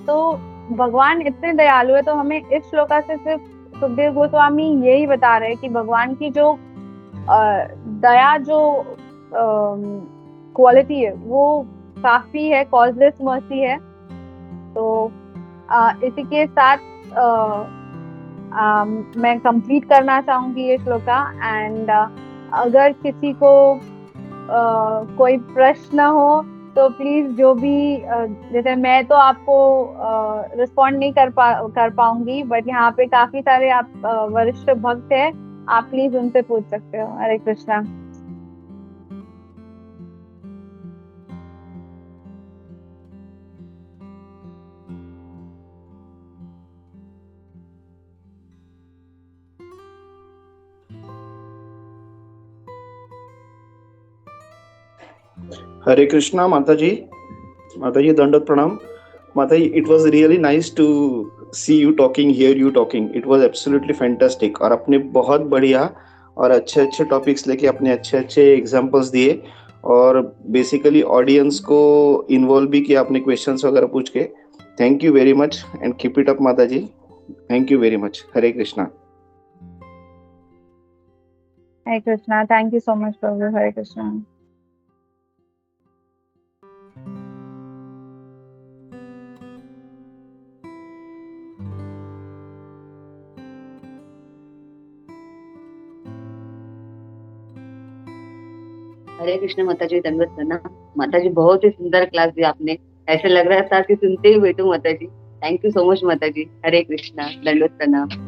तो भगवान इतने दयालु है। तो हमें इस श्लोका से सिर्फ सुखदेव गोस्वामी यही बता रहे हैं कि भगवान की जो दया, जो क्वालिटी है, वो काफी है, कॉजलेस मर्सी है। तो इसी के साथ मैं कंप्लीट करना चाहूंगी ये श्लोका। एंड अगर किसी को कोई प्रश्न हो तो प्लीज, जो भी जैसे मैं तो आपको रिस्पॉन्ड नहीं कर पाऊंगी, बट यहाँ पे काफी सारे आप वरिष्ठ भक्त हैं, आप प्लीज उनसे पूछ सकते हो। हरे कृष्णा। हरे कृष्णा माता जी दंडवत प्रणाम माता जी. It was really nice to see you talking, hear you talking. It was absolutely fantastic. और आपने बहुत बढ़िया और अच्छे अच्छे टॉपिक्स लेके अपने अच्छे अच्छे एग्जांपल्स दिए और बेसिकली ऑडियंस को इन्वॉल्व भी किया अपने क्वेश्चंस वगैरह पूछ के. Thank you very much and keep it up माता जी. Thank you very much. Hare Krishna. Hare Krishna. Thank you so much, Prabhu. Hare Krishna. Hare Krishna माता जी, दंडवत प्रणाम माता जी. बहुत ही सुंदर क्लास दी आपने. ऐसे लग रहा था कि सुनते ही बैठूं माता जी. थैंक यू सो मच माता जी. हरे कृष्णा, दंडवत प्रणाम.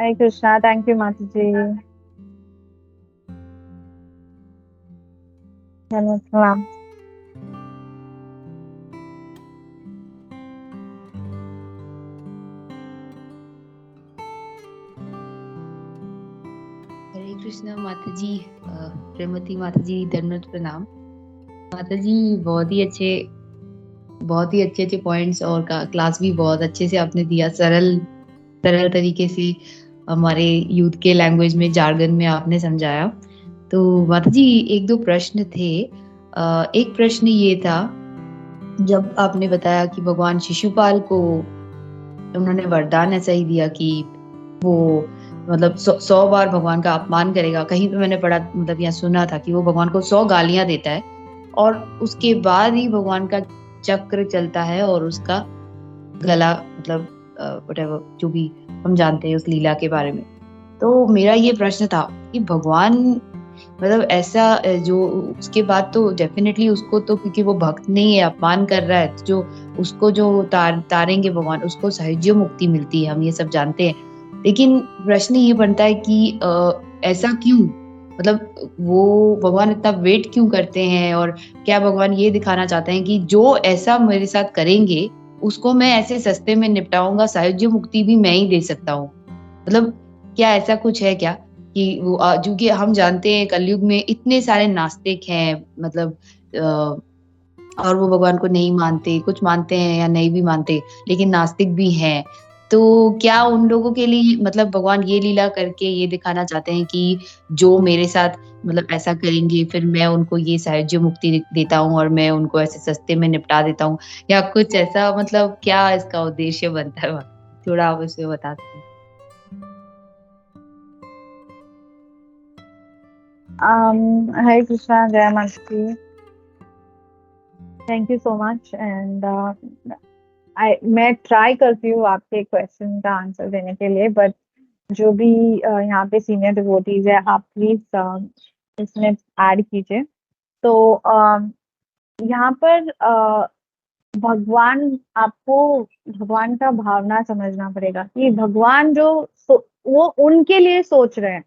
Hare Krishna. Thank you, Mataji. Namaskar. हरे कृष्ण माता जी. प्रेमवती माता जी, दंडवत प्रणाम. माता जी बहुत ही अच्छे पॉइंट्स और क्लास भी बहुत अच्छे से आपने दिया. सरल तरीके से हमारे यूथ के लैंग्वेज में, जार्गन में आपने समझाया. तो माता जी एक दो प्रश्न थे. एक प्रश्न ये था, जब आपने बताया कि भगवान शिशुपाल को उन्होंने वरदान ऐसा ही दिया कि वो मतलब 100 बार भगवान का अपमान करेगा. कहीं पे मैंने पढ़ा, मतलब या सुना था कि वो भगवान को 100 गालियां देता है और उसके बाद ही भगवान का चक्र चलता है और उसका गला, मतलब whatever, जो भी हम जानते हैं उस लीला के बारे में. तो मेरा ये प्रश्न था कि भगवान मतलब ऐसा जो उसके बाद तो डेफिनेटली उसको तो, क्योंकि वो भक्त नहीं है, अपमान कर रहा है, जो उसको जो तारेंगे भगवान, उसको सहज मुक्ति मिलती है, हम ये सब जानते हैं. लेकिन प्रश्न ये बनता है कि ऐसा क्यों, मतलब वो भगवान इतना वेट क्यों करते हैं, और क्या भगवान ये दिखाना चाहते हैं कि जो ऐसा मेरे साथ करेंगे उसको मैं ऐसे सस्ते में निपटाऊंगा, सहज मुक्ति भी मैं ही दे सकता हूँ. मतलब क्या ऐसा कुछ है क्या कि वो क्योंकि हम जानते हैं कलयुग में इतने सारे नास्तिक हैं, मतलब और वो भगवान को नहीं मानते, कुछ मानते हैं या नहीं भी मानते, लेकिन नास्तिक भी हैं. तो क्या उन लोगों के लिए मतलब भगवान ये लीला करके ये दिखाना चाहते हैं कि जो मेरे साथ मतलब ऐसा करेंगे फिर मैं उनको ये सहज मुक्ति देता हूँ और मैं उनको ऐसे सस्ते में निपटा देता हूँ, या कुछ ऐसा, मतलब क्या इसका उद्देश्य बनता है? थोड़ा आप उसमें बता सकते हैं? Hare Krishna, Jai Mataji. Thank you so much. And मैं ट्राई करती हूँ आपके क्वेश्चन का आंसर देने के लिए, बट जो भी यहाँ पे सीनियर डिवोटीज है, आप प्लीज इसमें ऐड कीजिए. तो यहाँ पर आपको भगवान का भावना समझना पड़ेगा कि भगवान जो वो उनके लिए सोच रहे हैं.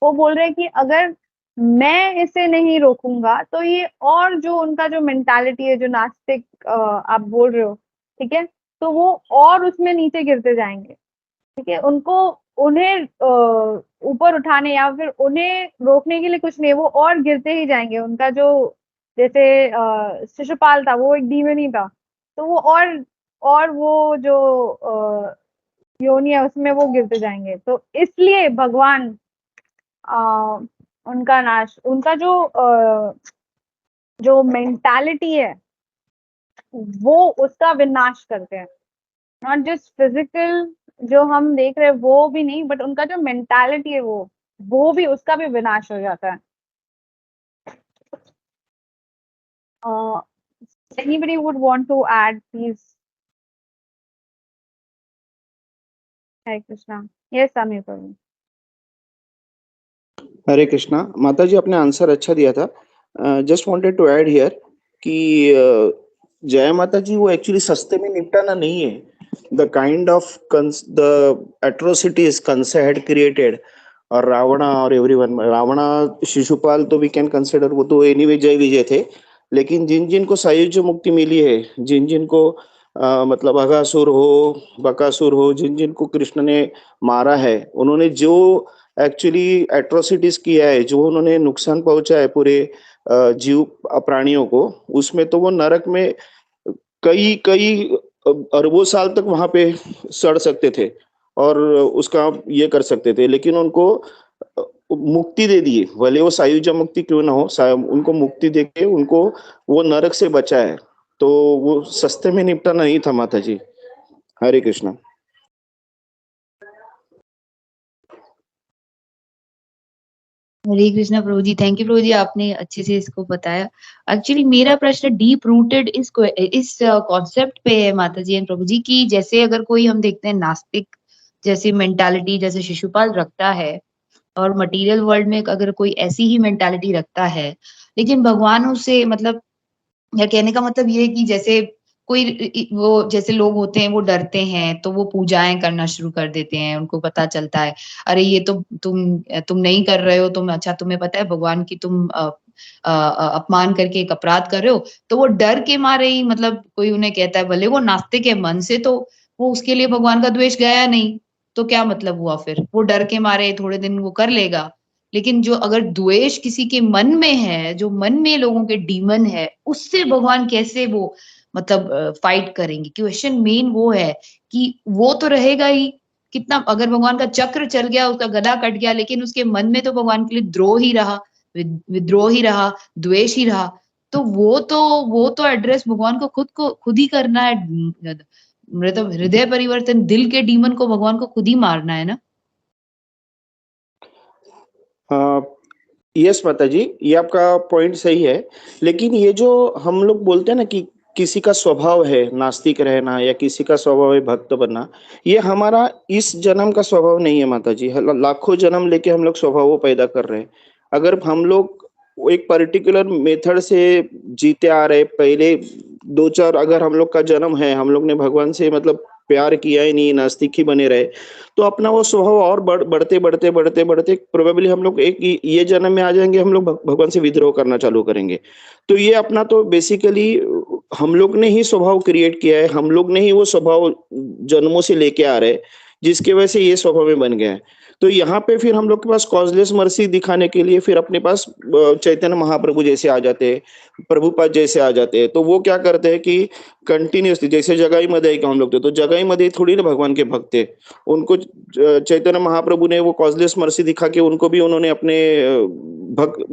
वो बोल रहे हैं कि अगर मैं इसे नहीं रोकूंगा तो ये, और जो उनका जो मेंटालिटी है, जो नास्तिक आप बोल रहे हो, ठीक है, तो वो और उसमें नीचे गिरते जाएंगे. ठीक है, उन्हें ऊपर उठाने या फिर उन्हें रोकने के लिए कुछ नहीं, वो और गिरते ही जाएंगे. उनका जो, जैसे शिशुपाल था, वो एक डीमन ही था, तो वो और वो जो योनि है उसमें वो गिरते जाएंगे. तो इसलिए भगवान उनका नाश, उनका जो मेंटालिटी है वो उसका विनाश करते हैं. नॉट जस्ट फिजिकल जो हम देख रहे हैं वो भी नहीं, बट उनका जो मेंटालिटी है वो भी, उसका भी विनाश हो जाता है. Anybody would want to add, please? Hare Krishna. Yes, Samir Prabhu. हरे कृष्णा माता जी, आपने आंसर अच्छा दिया था. Just wanted to add here कि जय माता जी, वो एक्चुअली सस्ते में निपटाना नहीं है. The kind of the atrocities Kansa had created, और रावणा और एवरीवन, रावणा, शिशुपाल तो वी कैन कंसिडर, वो तो एनीवे जय विजय थे. लेकिन जिन जिन को सायुज्य मुक्ति मिली है, जिन जिन को मतलब अघासुर हो, बकासुर हो, जिन जिन को कृष्ण ने मारा है, उन्होंने जो एक्चुअली एट्रोसिटीज किया है, जो उन्होंने नुकसान पहुंचा है पूरे जीव प्राणियों को, उसमें तो वो नरक में कई कई अरबों साल तक वहां पे सड़ सकते थे और उसका ये कर सकते थे, लेकिन उनको मुक्ति दे दी, भले वो सायुज्य मुक्ति क्यों ना हो, उनको मुक्ति देके उनको वो नरक से बचा है। तो वो सस्ते में निपटाना नहीं था माता जी। हरे कृष्णा। हरे कृष्णा प्रभु जी, थैंक यू प्रभु जी, आपने अच्छे से इसको बताया। एक्चुअली मेरा प्रश्न डीप रूटेड इस कॉन्सेप्ट पे है माता जी एंड प्रभु जी, की जैसे अगर कोई हम देखते हैं नास्तिक जैसी मेंटालिटी जैसे शिशुपाल रखता है और मटेरियल वर्ल्ड में अगर कोई ऐसी ही मेंटालिटी रखता है, लेकिन भगवान उसे मतलब, या कहने का मतलब ये है कि जैसे कोई वो जैसे लोग होते हैं वो डरते हैं तो वो पूजाएं करना शुरू कर देते हैं, उनको पता चलता है अरे ये तो तुम नहीं कर रहे हो, तुम अच्छा तुम्हें पता है भगवान की तुम अपमान करके एक अपराध कर रहे हो, तो वो डर के मारे ही मतलब कोई उन्हें कहता है, भले वो नास्तिक है मन से, तो वो उसके लिए भगवान का द्वेष गया नहीं, तो क्या मतलब हुआ फिर, वो डर के मारे थोड़े दिन वो कर लेगा। लेकिन जो अगर द्वेष किसी के मन में है, जो मन में लोगों के डीमन है, उससे भगवान कैसे वो मतलब फाइट करेंगे? क्वेश्चन मेन वो है कि वो तो रहेगा ही, कितना अगर भगवान का चक्र चल गया, उसका गदा कट गया, लेकिन उसके मन में तो भगवान के लिए द्रोह ही रहा, विद्रोह ही रहा, द्वेष ही रहा। तो वो तो एड्रेस भगवान को खुद ही करना है। मतलब हृदय परिवर्तन, दिल के डीमन को भगवान को खुद ही मारना है ना? यस माता जी, ये आपका पॉइंट सही है, लेकिन ये जो हम लोग बोलते हैं ना कि किसी का स्वभाव है नास्तिक रहना या किसी का स्वभाव है भक्त बनना, ये हमारा इस जन्म का स्वभाव नहीं है माता जी। लाखों जन्म लेके हम लोग स्वभाव वो पैदा कर रहे हैं। अगर हम लोग एक पर्टिकुलर मेथड से जीते आ रहे, पहले दो चार अगर हम लोग का जन्म है, हम लोग ने भगवान से मतलब प्यार किया ही नहीं, नास्तिक ही बने रहे, तो अपना वो स्वभाव और बढ़ते बढ़ते बढ़ते बढ़ते प्रोबेबली हम लोग एक ये जन्म में आ जाएंगे, हम लोग भगवान से विद्रोह करना चालू करेंगे। तो ये अपना तो बेसिकली हम लोग ने ही स्वभाव क्रिएट किया है, हम लोग ने ही वो स्वभाव जन्मों से लेके आ रहे हैं, जिसकी वजह से ये स्वभाव में बन गया है। तो यहाँ पे फिर हम लोग के पास कॉजलेस मर्सी दिखाने के लिए फिर अपने पास चैतन्य महाप्रभु जैसे आ जाते हैं, प्रभुपाद जैसे आ जाते हैं। तो वो क्या करते हैं कि कंटिन्यूसली, जैसे जगाई मध्ये का हम लोग थे, तो जगाई मध्ये थोड़ी ना भगवान के भक्त थे, उनको चैतन्य महाप्रभु ने वो कॉजलेस मर्सी दिखा के उनको भी उन्होंने अपने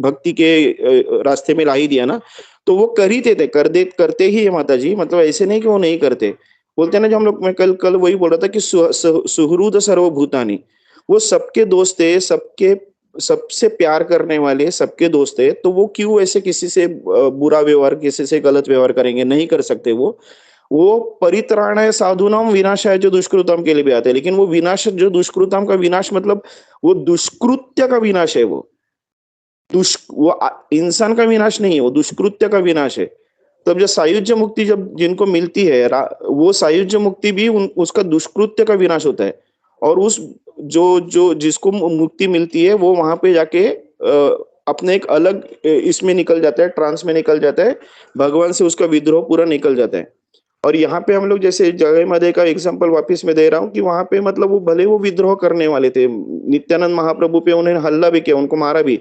भक्ति के रास्ते में ला ही दिया ना। तो वो कर ही थे करते ही है माता जी, मतलब ऐसे नहीं कि वो नहीं करते। बोलते हैं ना, जो हम लोग, मैं कल कल वही बोल रहा था कि सुहृद सर्वभूतानि, वो सबके दोस्त है, सबके सबसे प्यार करने वाले सबके दोस्त है। तो वो क्यों ऐसे किसी से बुरा व्यवहार, किसी से गलत व्यवहार करेंगे? नहीं कर सकते। वो परित्राणाय साधूनाम विनाशाय जो दुष्कृतम के लिए भी आते हैं, लेकिन वो विनाश, जो दुष्कृतम का विनाश मतलब वो दुष्कृत्य का विनाश है। वो इंसान का विनाश नहीं है, वो दुष्कृत्य का विनाश है। तब जो सायुज्य मुक्ति जब जिनको मिलती है, वो सायुज्य मुक्ति भी उसका दुष्कृत्य का विनाश होता है। और उस जो जो जिसको मुक्ति मिलती है, वो वहां पे जाके अपने एक अलग इसमें निकल जाता है, ट्रांस में निकल जाता है, भगवान से उसका विद्रोह पूरा निकल जाता है। और यहाँ पे हम लोग जैसे जगह मध्य का एग्जांपल वापस में दे रहा हूँ कि वहां पे मतलब वो भले वो विद्रोह करने वाले थे, नित्यानंद महाप्रभु पे उन्होंने हल्ला भी किया, उनको मारा भी,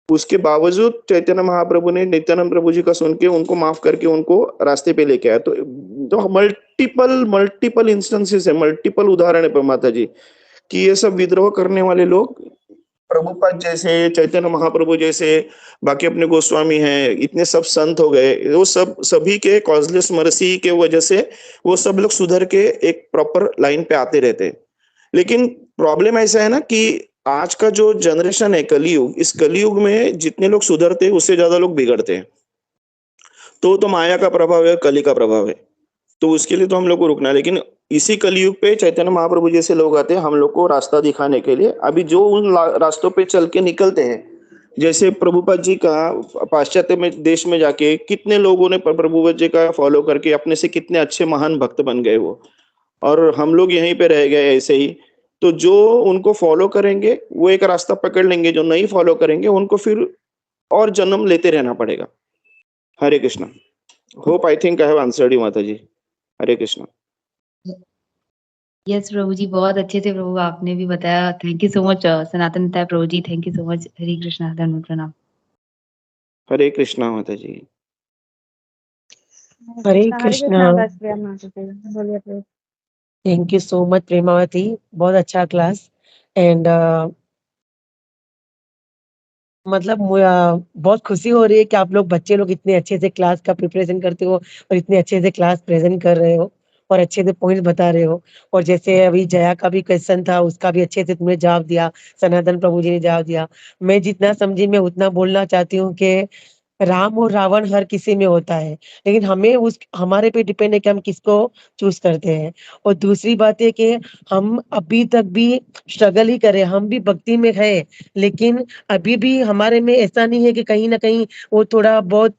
उसके बावजूद चैतन्य महाप्रभु ने नित्यानंद प्रभु जी का सुन के उनको माफ करके उनको रास्ते पे लेके आया। तो मल्टीपल मल्टीपल इंस्टेंसेस है, मल्टीपल उदाहरण है माता जी, कि ये सब विद्रोह करने वाले लोग, प्रभुपाद जैसे, चैतन्य महाप्रभु जैसे, बाकी अपने गोस्वामी हैं, इतने सब संत हो गए, वो सब सभी के कॉजलेस मर्सी के वजह से वो सब लोग सुधर के एक प्रॉपर लाइन पे आते रहते हैं। लेकिन प्रॉब्लम ऐसा है ना कि आज का जो जनरेशन है, कलयुग, इस कलयुग में जितने लोग सुधरते हैं उससे ज्यादा लोग बिगड़ते हैं। तो माया का प्रभाव है, कली का प्रभाव है। तो उसके लिए तो हम लोग को रुकना है। लेकिन इसी कलयुग पे चैतन्य महाप्रभु जैसे लोग आते हैं हम लोग को रास्ता दिखाने के लिए। अभी जो उन रास्तों पे चल के निकलते हैं, जैसे प्रभुपाद जी का पाश्चात्य में देश में जाके कितने लोगों ने प्रभुपाद जी का फॉलो करके अपने से कितने अच्छे महान भक्त बन गए वो, और हम लोग यहीं पे रह गए ऐसे ही। तो जो उनको फॉलो करेंगे वो एक रास्ता पकड़ लेंगे, जो नहीं फॉलो करेंगे उनको फिर और जन्म लेते रहना पड़ेगा। Hare Krishna. Hope I think I have answered you माता जी। हरे कृष्णा। यस प्रभु जी, बहुत अच्छे से प्रभु आपने भी बताया। थैंक यू सो मच सनातन ताई प्रभु जी, thank you so much. Hare Krishna, धन्यवाद, प्रणाम। हरे कृष्णा माता जी। हरे हरे कृष्णा। कृष्णा राष्ट्रीय माता जी, बोलिए please. Thank you so much Premawati, बहुत अच्छा क्लास। एंड मतलब बहुत खुशी हो रही है कि आप लोग बच्चे लोग इतने अच्छे से क्लास का प्रिपरेशन करते हो और इतने अच्छे से क्लास प्रेजेंट कर रहे हो और अच्छे से पॉइंट्स बता रहे हो। और जैसे अभी जया का भी क्वेश्चन था, उसका भी अच्छे से तुमने जवाब दिया, सनातन प्रभु जी ने जवाब दिया। मैं जितना समझी मैं उतना बोलना चाहती हूँ कि राम और रावण हर किसी में होता है, लेकिन हमें उस हमारे पे डिपेंड है कि हम किसको चूज करते हैं। और दूसरी बात है कि हम अभी तक भी स्ट्रगल ही करें, हम भी भक्ति में है, लेकिन अभी भी हमारे में ऐसा नहीं है कि कहीं ना कहीं वो थोड़ा बहुत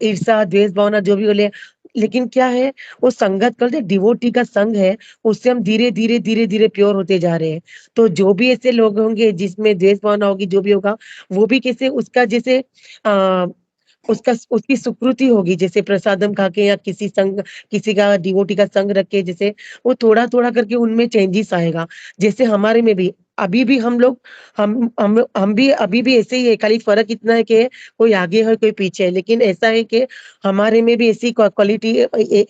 ईर्ष्या द्वेष भावना जो भी बोले, लेकिन क्या है, वो संगत कर डिवोटी का संग है, उससे हम धीरे धीरे धीरे धीरे प्योर होते जा रहे हैं। तो जो भी ऐसे लोग होंगे जिसमें द्वेष भावना होगी, जो भी होगा, वो भी कैसे उसका जैसे आ, उसका उसकी सुकृति होगी, जैसे प्रसादम खा के या किसी संग किसी का डिवोटी का संग रख के, जैसे वो थोड़ा थोड़ा करके उनमें चेंजेस आएगा। जैसे हमारे में भी अभी भी हम लोग हम भी अभी भी ऐसे ही है, खाली फर्क इतना है कि कोई आगे है कोई पीछे है, लेकिन ऐसा है कि हमारे में भी ऐसी क्वालिटी,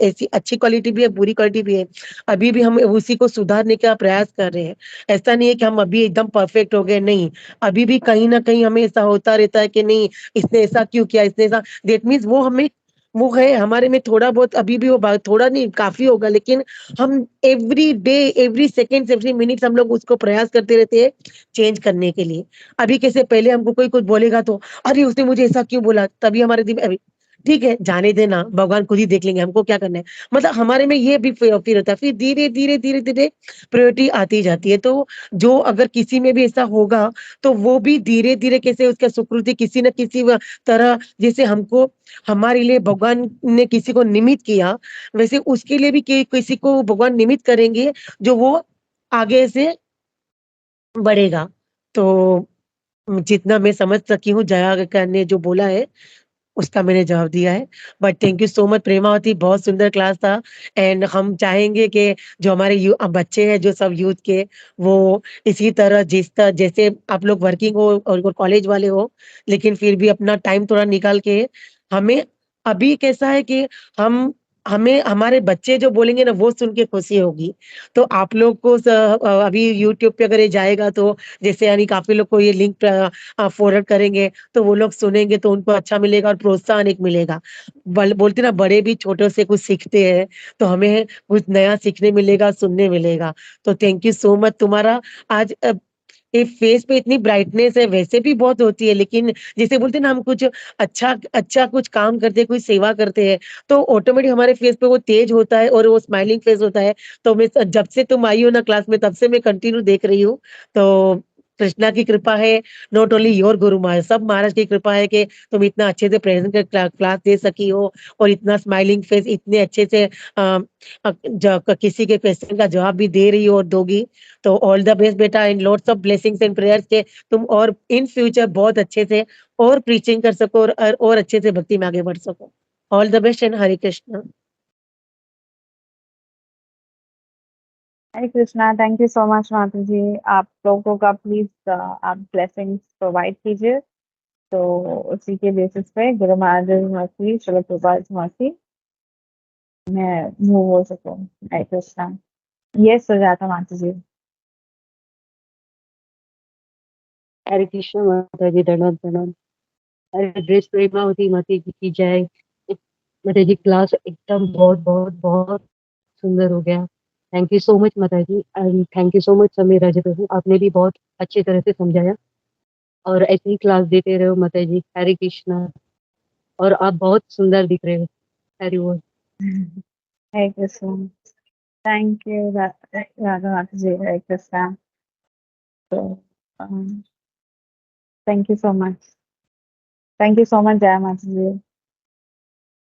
ऐसी अच्छी क्वालिटी भी है, बुरी क्वालिटी भी है। अभी भी हम उसी को सुधारने का प्रयास कर रहे हैं। ऐसा नहीं है कि हम अभी एकदम परफेक्ट हो गए, नहीं। अभी भी कहीं ना कहीं हमें ऐसा होता रहता है कि नहीं, इसने ऐसा क्यों किया, इसने ऐसा, दैट मीन्स वो हमें वो है हमारे में थोड़ा बहुत, अभी भी वो थोड़ा नहीं काफी होगा, लेकिन हम every day, every second, every minute हम लोग उसको प्रयास करते रहते हैं चेंज करने के लिए। अभी कैसे पहले हमको कोई कुछ बोलेगा तो अरे उसने मुझे ऐसा क्यों बोला, तभी हमारे दिल में अभी ठीक है जाने देना, भगवान खुद ही देख लेंगे, हमको क्या करना है। मतलब हमारे में ये भी फिर होता है, फिर धीरे धीरे धीरे धीरे प्रायोरिटी आती जाती है। तो जो अगर किसी में भी ऐसा होगा, तो वो भी धीरे धीरे कैसे उसका सुकृति किसी न किसी तरह, जैसे हमको हमारे लिए भगवान ने किसी को निमित्त किया, वैसे उसके लिए भी किसी को भगवान निमित्त करेंगे, जो वो आगे से बढ़ेगा। तो जितना मैं समझ सकी हूँ, जया ने जो बोला है उसका मैंने जवाब दिया है। But thank you so much Premawati, बहुत सुंदर क्लास था। एंड हम चाहेंगे कि जो हमारे बच्चे हैं, जो सब यूथ के, वो इसी तरह जिस तरह जैसे आप लोग वर्किंग हो और कॉलेज वाले हो, लेकिन फिर भी अपना टाइम थोड़ा निकाल के हमें, अभी कैसा है कि हम हमें हमारे बच्चे जो बोलेंगे ना वो सुन के खुशी होगी। तो आप लोग को अभी यूट्यूब पे अगर ये जाएगा तो जैसे यानी काफी लोग को ये लिंक फॉरवर्ड करेंगे, तो वो लोग सुनेंगे तो उनको अच्छा मिलेगा और प्रोत्साहन एक मिलेगा। बोलते ना बड़े भी छोटों से कुछ सीखते हैं, तो हमें कुछ नया सीखने मिलेगा, सुनने मिलेगा। तो थैंक यू सो मच तुम्हारा। आज ये फेस पे इतनी ब्राइटनेस है, वैसे भी बहुत होती है, लेकिन जैसे बोलते हैं ना हम कुछ अच्छा अच्छा कुछ काम करते हैं, कोई सेवा करते हैं, तो ऑटोमेटिक हमारे फेस पे वो तेज होता है और वो स्माइलिंग फेस होता है। तो मैं जब से तुम आई हो ना क्लास में, तब से मैं कंटिन्यू देख रही हूँ। तो कृष्णा की कृपा है, not only your Guru Maharaj, सब महाराज की कृपा है कि तुम इतना अच्छे से प्रेजेंट कर क्लास दे सकी हो, और इतना स्माइलिंग फेस इतने अच्छे से किसी के क्वेश्चन का जवाब भी दे रही हो और दोगी। तो ऑल द बेस्ट बेटा, in lots of blessings and prayers के तुम और इन फ्यूचर बहुत अच्छे से और प्रीचिंग कर सको और अच्छे से भक्ति में आगे बढ़ सको। All the best and Hare Krishna. Hare Krishna, thank you so much माता जी। आप लोगों का प्लीज आप ब्लेसिंग्स प्रोवाइड कीजिए, तो उसी के बेसिस पे गुरु महाराज मर्सी, श्रील प्रभुपाद मर्सी, मैं मूव हो सकूं। हरे कृष्णा। ये सुजाता माता जी। हरे कृष्ण माता जी, धन्यवाद प्रणाम। हरे ग्रेस प्रेमावती माता जी की जय। माता जी क्लास एकदम बहुत बहुत बहुत सुंदर हो गया। थैंक यू सो मच माता जी, and thank you so much Sameer Raje Prabhu, आपने भी बहुत अच्छी तरह से समझाया और ऐसे ही क्लास देते रहो माता जी। हरे कृष्णा। और आप बहुत सुंदर दिख रहे हो। हरि बोल। हरे कृष्णा। थैंक यू राधा माता जी। हरे कृष्णा। तो thank you so much. Thank you so much जय माता जी।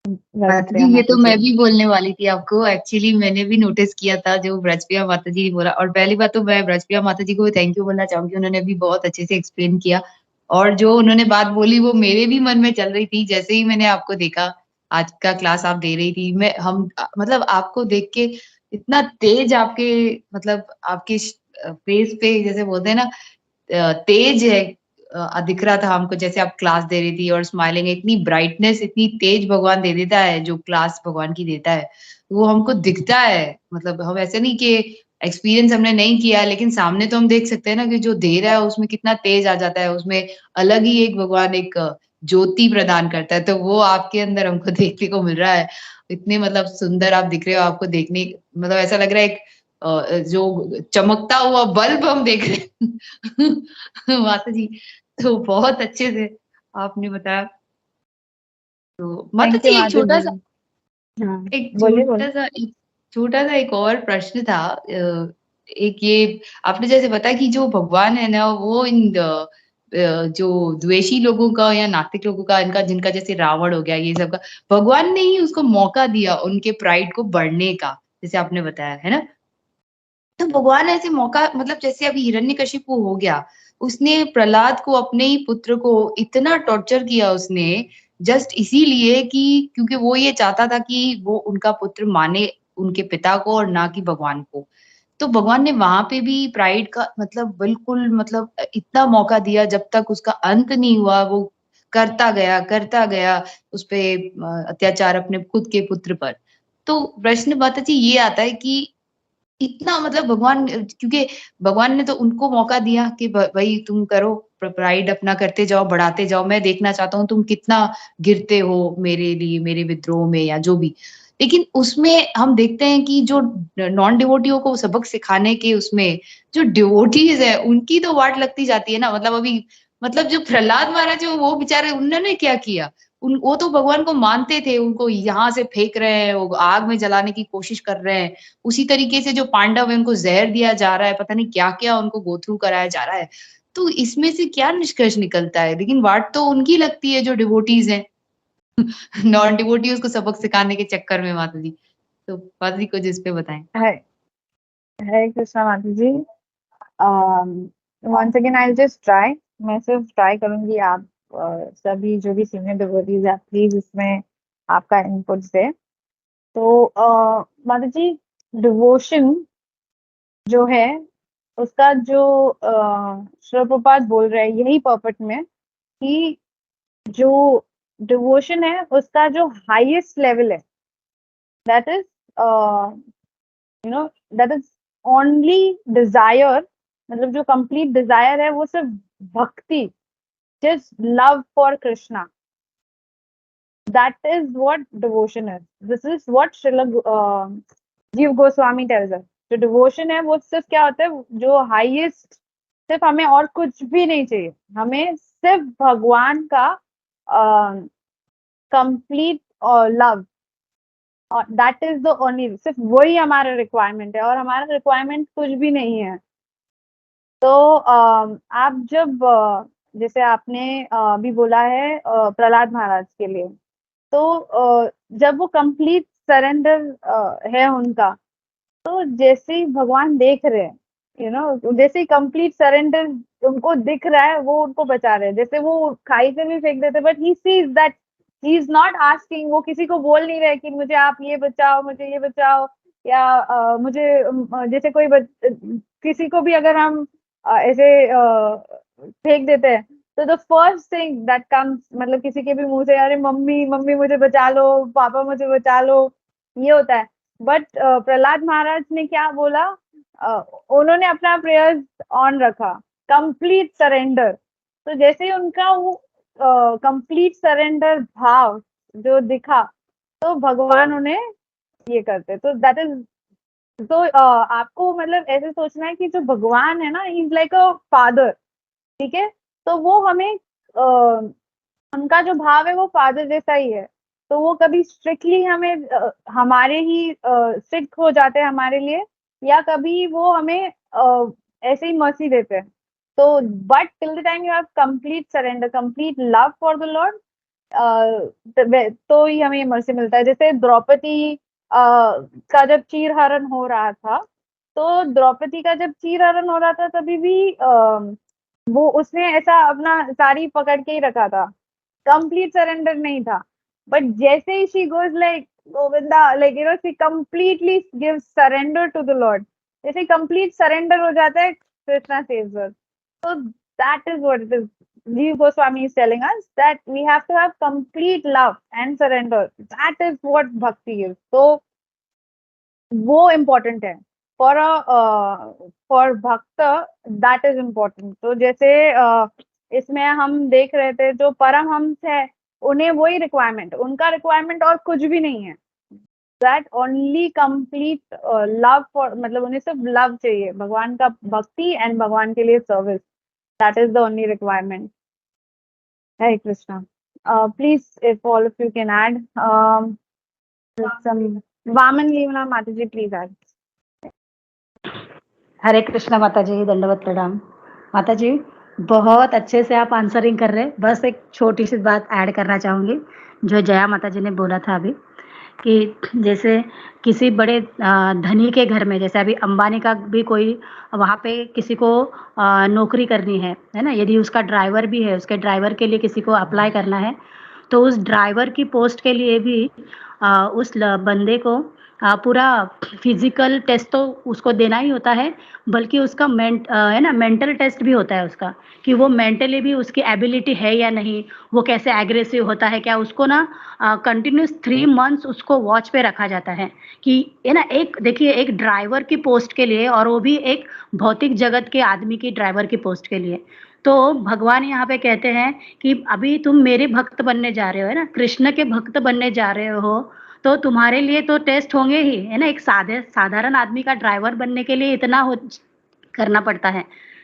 माता जी, राजप्रिया ये माता तो जी। मैं भी बोलने वाली थी आपको। एक्चुअली मैंने भी नोटिस किया था जो ब्रजप्रिया माता जी ने बोला, और पहली बात तो मैं ब्रजप्रिया माता जी को थैंक यू बोलना चाहूंगी, उन्होंने भी बहुत अच्छे से एक्सप्लेन किया। और जो उन्होंने बात बोली वो मेरे भी मन में चल रही थी, जैसे ही मैंने आपको देखा, आज का क्लास आप दे रही थी, मैं हम मतलब आपको देख के इतना तेज आपके मतलब आपके फेस पे जैसे बोलते हैं ना तेज है दिख रहा था हमको जैसे आप क्लास दे रही थी और स्माइलिंग इतनी ब्राइटनेस इतनी तेज भगवान दे देता है जो क्लास भगवान की देता है वो हमको दिखता है मतलब हम ऐसे नहीं कि एक्सपीरियंस हमने नहीं किया है लेकिन सामने तो हम देख सकते हैं ना कि जो दे रहा है उसमें कितना तेज आ जाता है उसमें अलग ही एक भगवान एक ज्योति प्रदान करता है तो वो आपके अंदर हमको देखने को मिल रहा है इतने मतलब सुंदर आप दिख रहे हो आपको देखने मतलब ऐसा लग रहा है एक जो चमकता हुआ बल्ब हम देख रहे हैं माता जी तो बहुत अच्छे से आपने बताया तो माता थैंक यू जी एक माधुरी छोटा सा जी। हाँ, एक बोलिए बोलिए। छोटा सा एक और प्रश्न था एक ये आपने जैसे बताया कि जो भगवान है ना वो जो द्वेषी लोगों का या नास्तिक लोगों का इनका जिनका जैसे रावण हो गया ये सब का भगवान ने ही उसको मौका दिया उनके प्राइड को बढ़ने का जैसे आपने बताया है ना तो भगवान ऐसे मौका मतलब जैसे अभी हिरण्यकशिपु हो गया, उसने प्रहलाद को अपने ही पुत्र को इतना टॉर्चर किया उसने जस्ट इसीलिए कि क्योंकि वो ये चाहता था कि वो उनका पुत्र माने उनके पिता को और ना कि भगवान को। तो भगवान ने वहाँ पे भी प्राइड का मतलब बिल्कुल मतलब इतना मौका दिया जब तक उसका अंत नहीं हुआ, वो करता गया उसपे अत्याचार अपने खुद के पुत्र पर। तो प्रश्न माता जी ये आता है कि इतना मतलब भगवान क्योंकि भगवान ने तो उनको मौका दिया कि भई तुम करो प्राइड अपना करते जाओ, बढ़ाते जाओ। मैं देखना चाहता हूँ तुम कितना गिरते हो मेरे लिए, मेरे विद्रोह में या जो भी। लेकिन उसमें हम देखते हैं कि जो नॉन डिवोटीओं को सबक सिखाने के उसमें जो डिवोटीज़ हैं, उनकी तो वाट लगती जाती है ना। मतलब अभी मतलब जो प्रहलाद महाराज है वो बेचारे उन्होंने क्या किया? वो तो भगवान को मानते थे, उनको यहाँ से फेंक रहे हैं, वो आग में जलाने की कोशिश कर रहे हैं। उसी तरीके से जो पांडव है उनको ज़हर दिया जा रहा है, पता नहीं क्या-क्या उनको गो थ्रू कराया जा रहा है। तो इसमें से क्या निष्कर्ष निकलता है? लेकिन वाट तो उनकी लगती है जो डिवोटीज़ हैं, नॉन डिवोटीज़ को सबक सिखाने के चक्कर में माता जी। तो माता जी कुछ इस पे बताएँ? हरे हरे कृष्णा माता जी। Once again I just try. मैं सिर्फ ट्राई करूंगी आप सभी जो भी सीनियर डिवोटीज आप प्लीज इसमें आपका इनपुट दे। तो माता जी डिवोशन जो है उसका जो श्रील प्रभुपाद बोल रहे हैं यही पर्पट में कि जो डिवोशन है उसका जो हाईएस्ट लेवल है that is you know that is only desire. मतलब जो कंप्लीट डिजायर है वो सिर्फ भक्ति, just love for Krishna. That is what devotion is. This is what Srila जीव गोस्वामी टेल्स अस। जो डिवोशन है वो सिर्फ क्या होता है, जो हाईएस्ट, सिर्फ हमें और कुछ भी नहीं चाहिए, हमें सिर्फ भगवान का complete love, that is the only, सिर्फ वही हमारा रिक्वायरमेंट है और हमारा रिक्वायरमेंट कुछ भी नहीं है। तो आप जब जैसे आपने अभी बोला है प्रहलाद महाराज के लिए, तो जब वो कंप्लीट सरेंडर है उनका, तो जैसे ही भगवान देख रहे हैं, जैसे ही कंप्लीट सरेंडर उनको दिख रहा है, वो उनको बचा रहे हैं। जैसे वो खाई से भी फेंक देते, but he sees that he is not asking. वो किसी को बोल नहीं रहे कि मुझे आप ये बचाओ, मुझे ये बचाओ, या मुझे जैसे किसी को भी अगर हम ऐसे फेंक देते हैं, तो the first thing that comes, मतलब किसी के भी मुंह से, अरे मम्मी मम्मी मुझे बचा लो, पापा मुझे बचा लो, ये होता है। बट प्रहलाद महाराज ने क्या बोला, उन्होंने अपना प्रेयर्स ऑन रखा, कंप्लीट सरेंडर। तो जैसे ही उनका वो कंप्लीट सरेंडर भाव जो दिखा, तो भगवान उन्हें ये करते। तो दैट इज, तो आपको मतलब ऐसे सोचना है कि जो भगवान है ना, इज लाइक अ फादर, ठीक है। तो वो हमें उनका जो भाव है वो फादर जैसा ही है। तो वो कभी स्ट्रिक्टली हमें हमारे ही स्ट्रिक्ट हो जाते हैं हमारे लिए, या कभी वो हमें ऐसे ही मर्सी देते हैं। तो but till the time you have complete surrender, complete love for the Lord, तो ही हमें ये मर्सी मिलता है। जैसे द्रौपदी का जब चीरहरण हो रहा था, तो द्रौपदी का जब चीरहरण हो रहा था तभी भी वो उसने ऐसा अपना साड़ी पकड़ के ही रखा था, कंप्लीट सरेंडर नहीं था। बट जैसे ही she goes like Govinda, like you know, she completely gives surrender to the Lord. जैसे complete surrender हो जाता है, Krishna saves her. So that is what it is. Jeev Goswami is telling us that we have to have complete love and surrender. That is what bhakti is. So वो important है. For भक्त that is important. तो जैसे इसमें हम देख रहे थे जो परमहंस है, उन्हें वही रिक्वायरमेंट, उनका रिक्वायरमेंट और कुछ भी नहीं है. That only complete love for, मतलब उन्हें सिर्फ लव चाहिए, भगवान का भक्ति एंड भगवान के लिए service. That is the only requirement. Hare Krishna. Please if all of you can add some Vaman Leela माता जी, प्लीज ऐड. हरे कृष्णा माता जी, दंडवत प्रणाम माता जी. बहुत अच्छे से आप आंसरिंग कर रहे हैं. बस एक छोटी सी बात ऐड करना चाहूँगी जो जया माता जी ने बोला था अभी, कि जैसे किसी बड़े धनी के घर में, जैसे अभी अंबानी का भी कोई वहाँ पे किसी को नौकरी करनी है ना, यदि उसका ड्राइवर भी है, उसके ड्राइवर के लिए किसी को अप्लाई करना है, तो उस ड्राइवर की पोस्ट के लिए भी उस बंदे को पूरा फिजिकल टेस्ट तो उसको देना ही होता है, बल्कि उसका है ना मेंटल टेस्ट भी होता है उसका, कि वो मेंटली भी उसकी एबिलिटी है या नहीं, वो कैसे एग्रेसिव होता है क्या, उसको ना कंटिन्यूस 3 मंथ्स उसको वॉच पे रखा जाता है. कि है ना, एक देखिए एक ड्राइवर की पोस्ट के लिए, और वो भी एक भौतिक जगत के आदमी की ड्राइवर की पोस्ट के लिए. तो भगवान यहाँ पे कहते हैं कि अभी तुम मेरे भक्त बनने जा रहे हो, है ना, कृष्ण के भक्त बनने जा रहे हो, तो तुम्हारे लिए तो टेस्ट होंगे ही, है ना. एक साधारण आदमी का ड्राइवर बनने के लिए इतना करना पड़ता है,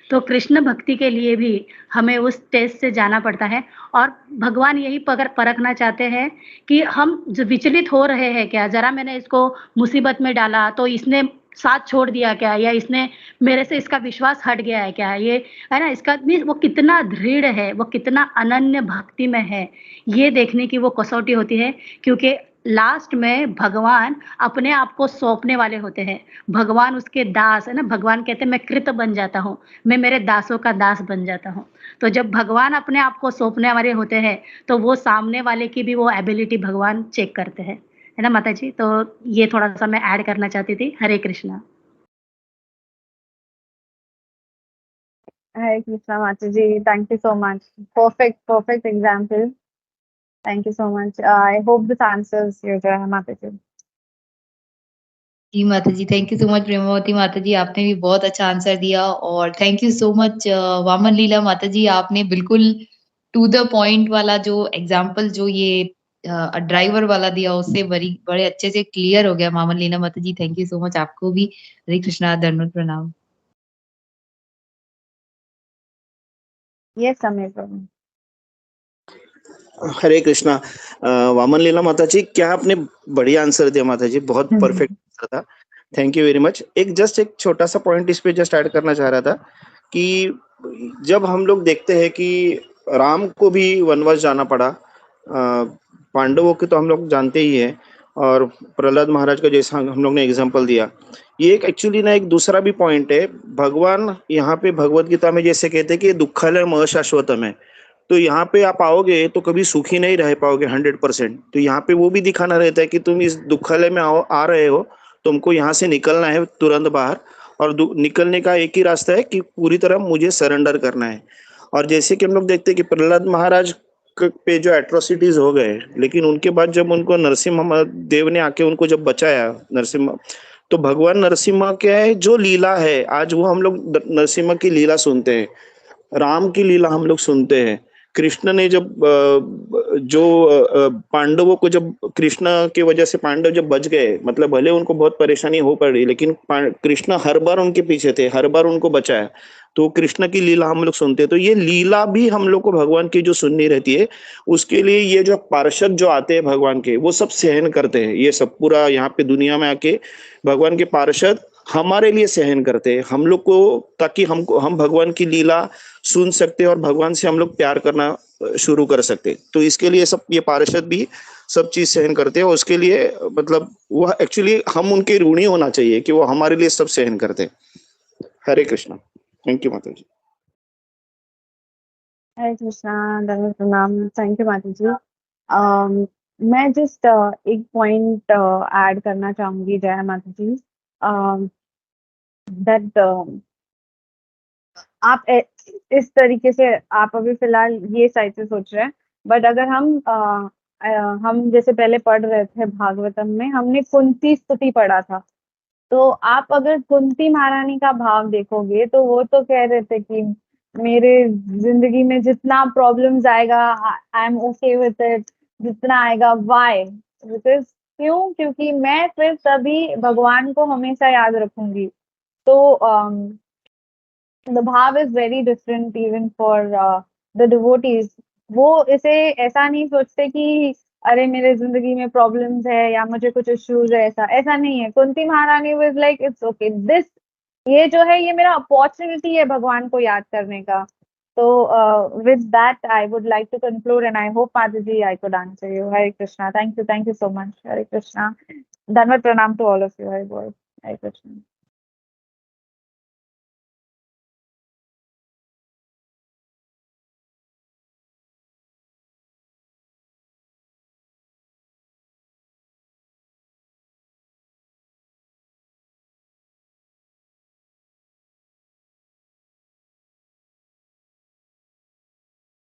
तो कृष्ण भक्ति के लिए भी हमें उस टेस्ट से जाना पड़ता है. और भगवान यही परखना चाहते हैं कि हम जो विचलित हो रहे हैं क्या, जरा मैंने इसको मुसीबत में डाला तो इसने साथ छोड़ दिया क्या, या इसने मेरे से इसका विश्वास हट गया है क्या, ये है ना, इसका वो कितना दृढ़ है, वो कितना अनन्य भक्ति में है, ये देखने की वो कसौटी होती है. क्योंकि लास्ट में भगवान अपने आप को सौंपने वाले होते हैं. भगवान उसके दास, है ना, भगवान कहते हैं मैं कृत बन जाता हूँ, मैं मेरे दासों का दास बन जाता हूँ. तो जब भगवान अपने आप को सौंपने वाले होते हैं, तो वो सामने वाले की भी वो एबिलिटी भगवान चेक करते हैं, है ना माता जी. तो ये थोड़ा सा मैं ऐड करना चाहती थी. हरे कृष्णा. हरे कृष्णा माता जी, thank you so much. Perfect example. Thank you so much. I hope this answers your Mata ji. जी माता जी, thank you so much Premavati माता जी, आपने भी बहुत अच्छा आंसर दिया. और thank you so much Vaman Leela माता जी, आपने बिल्कुल टू द पॉइंट वाला जो एग्जांपल जो ये ड्राइवर वाला दिया, उससे बड़े अच्छे से क्लियर हो गया. वामन लीला माता जी, थैंक यू सो मच. आपको भी हरे कृष्णा, दंडवत प्रणाम. Yes, Amir Prabhu. हरे कृष्णा. वामन लीला माता जी, क्या आपने बढ़िया आंसर दिया माता जी, बहुत परफेक्ट आंसर था. Thank you very much. एक छोटा सा पॉइंट इस पे जस्ट ऐड करना चाह रहा था कि जब हम लोग देखते हैं कि राम को भी वनवास जाना पड़ा, पांडवों के तो हम लोग जानते ही हैं, और प्रहलाद महाराज का जैसा हम लोग ने एग्जांपल दिया, ये एक एक्चुअली ना एक दूसरा भी पॉइंट है. भगवान यहाँ पे भगवत गीता में जैसे कहते हैं कि दुःखालयम अशाश्वतम है, तो यहाँ पे आप आओगे तो कभी सुखी नहीं रह पाओगे 100%. तो यहाँ पे वो भी दिखाना रहता है कि तुम इस दुखालय में आ रहे हो, तुमको यहाँ से निकलना है तुरंत बाहर, और निकलने का एक ही रास्ता है कि पूरी तरह मुझे सरेंडर करना है. और जैसे कि हम लोग देखते हैं कि प्रहलाद महाराज पे जो एट्रोसिटीज हो गए, लेकिन उनके बाद जब उनको नरसिम्हा देव ने आके उनको जब बचाया, नरसिम्हा, तो भगवान नरसिम्हा क्या है, जो लीला है आज वो हम लोग नरसिम्हा की लीला सुनते हैं, राम की लीला हम लोग सुनते हैं. कृष्ण ने जब पांडवों को, जब कृष्ण की वजह से पांडव जब बच गए, मतलब भले उनको बहुत परेशानी हो पड़ी, लेकिन कृष्ण हर बार उनके पीछे थे, हर बार उनको बचाया. तो कृष्ण की लीला हम लोग सुनते हैं. तो ये लीला भी हम लोग को भगवान की जो सुननी रहती है, उसके लिए ये जो पार्षद जो आते हैं भगवान के, वो सब सहन करते हैं. ये सब पूरा यहाँ पे दुनिया में आके भगवान के पार्षद हमारे लिए सहन करते हैं हम लोग को, ताकि हम भगवान की लीला सुन सकते और भगवान से हम लोग प्यार करना शुरू कर सकते. तो इसके लिए सब ये पार्षद भी सब चीज सहन करते हैं. उसके लिए मतलब वो एक्चुअली हम उनके ऋणी होना चाहिए कि वो हमारे लिए सब सहन करते. हरे कृष्णा. थैंक यू माता जी. हरे कृष्णा, दंडवत प्रणाम. थैंक यू माता जी. मैं जस्ट एक पॉइंट ऐड करना चाहूंगी जय माता जी, दैट आप इस तरीके से आप अभी फिलहाल ये साइड से सोच रहे हैं, बट अगर हम जैसे पहले पढ़ रहे थे भागवतम में, हमने कुंती स्तुति पढ़ा था। तो आप अगर कुंती महारानी का भाव देखोगे तो वो तो कह रहे थे कि मेरे जिंदगी में जितना प्रॉब्लम्स आएगा I am okay with it, जितना आएगा वाई, बिकॉज क्योंकि मैं फिर तभी भगवान को हमेशा याद रखूंगी। तो the bhav is very different even for the devotees. वो इसे ऐसा नहीं सोचते कि अरे मेरे जिंदगी में प्रॉब्लम्स है या मुझे कुछ इश्यूज है, ऐसा ऐसा नहीं है। कुंती महारानी was like it's okay, this ये जो है ये मेरा अपॉर्चुनिटी है भगवान को याद करने का। तो with that I would like to conclude and I hope माता जी I could answer you. Hare Krishna, thank you so much. Hare Krishna, धन्यवाद, प्रणाम to all of you. Hare बोल, हरे कृष्णा।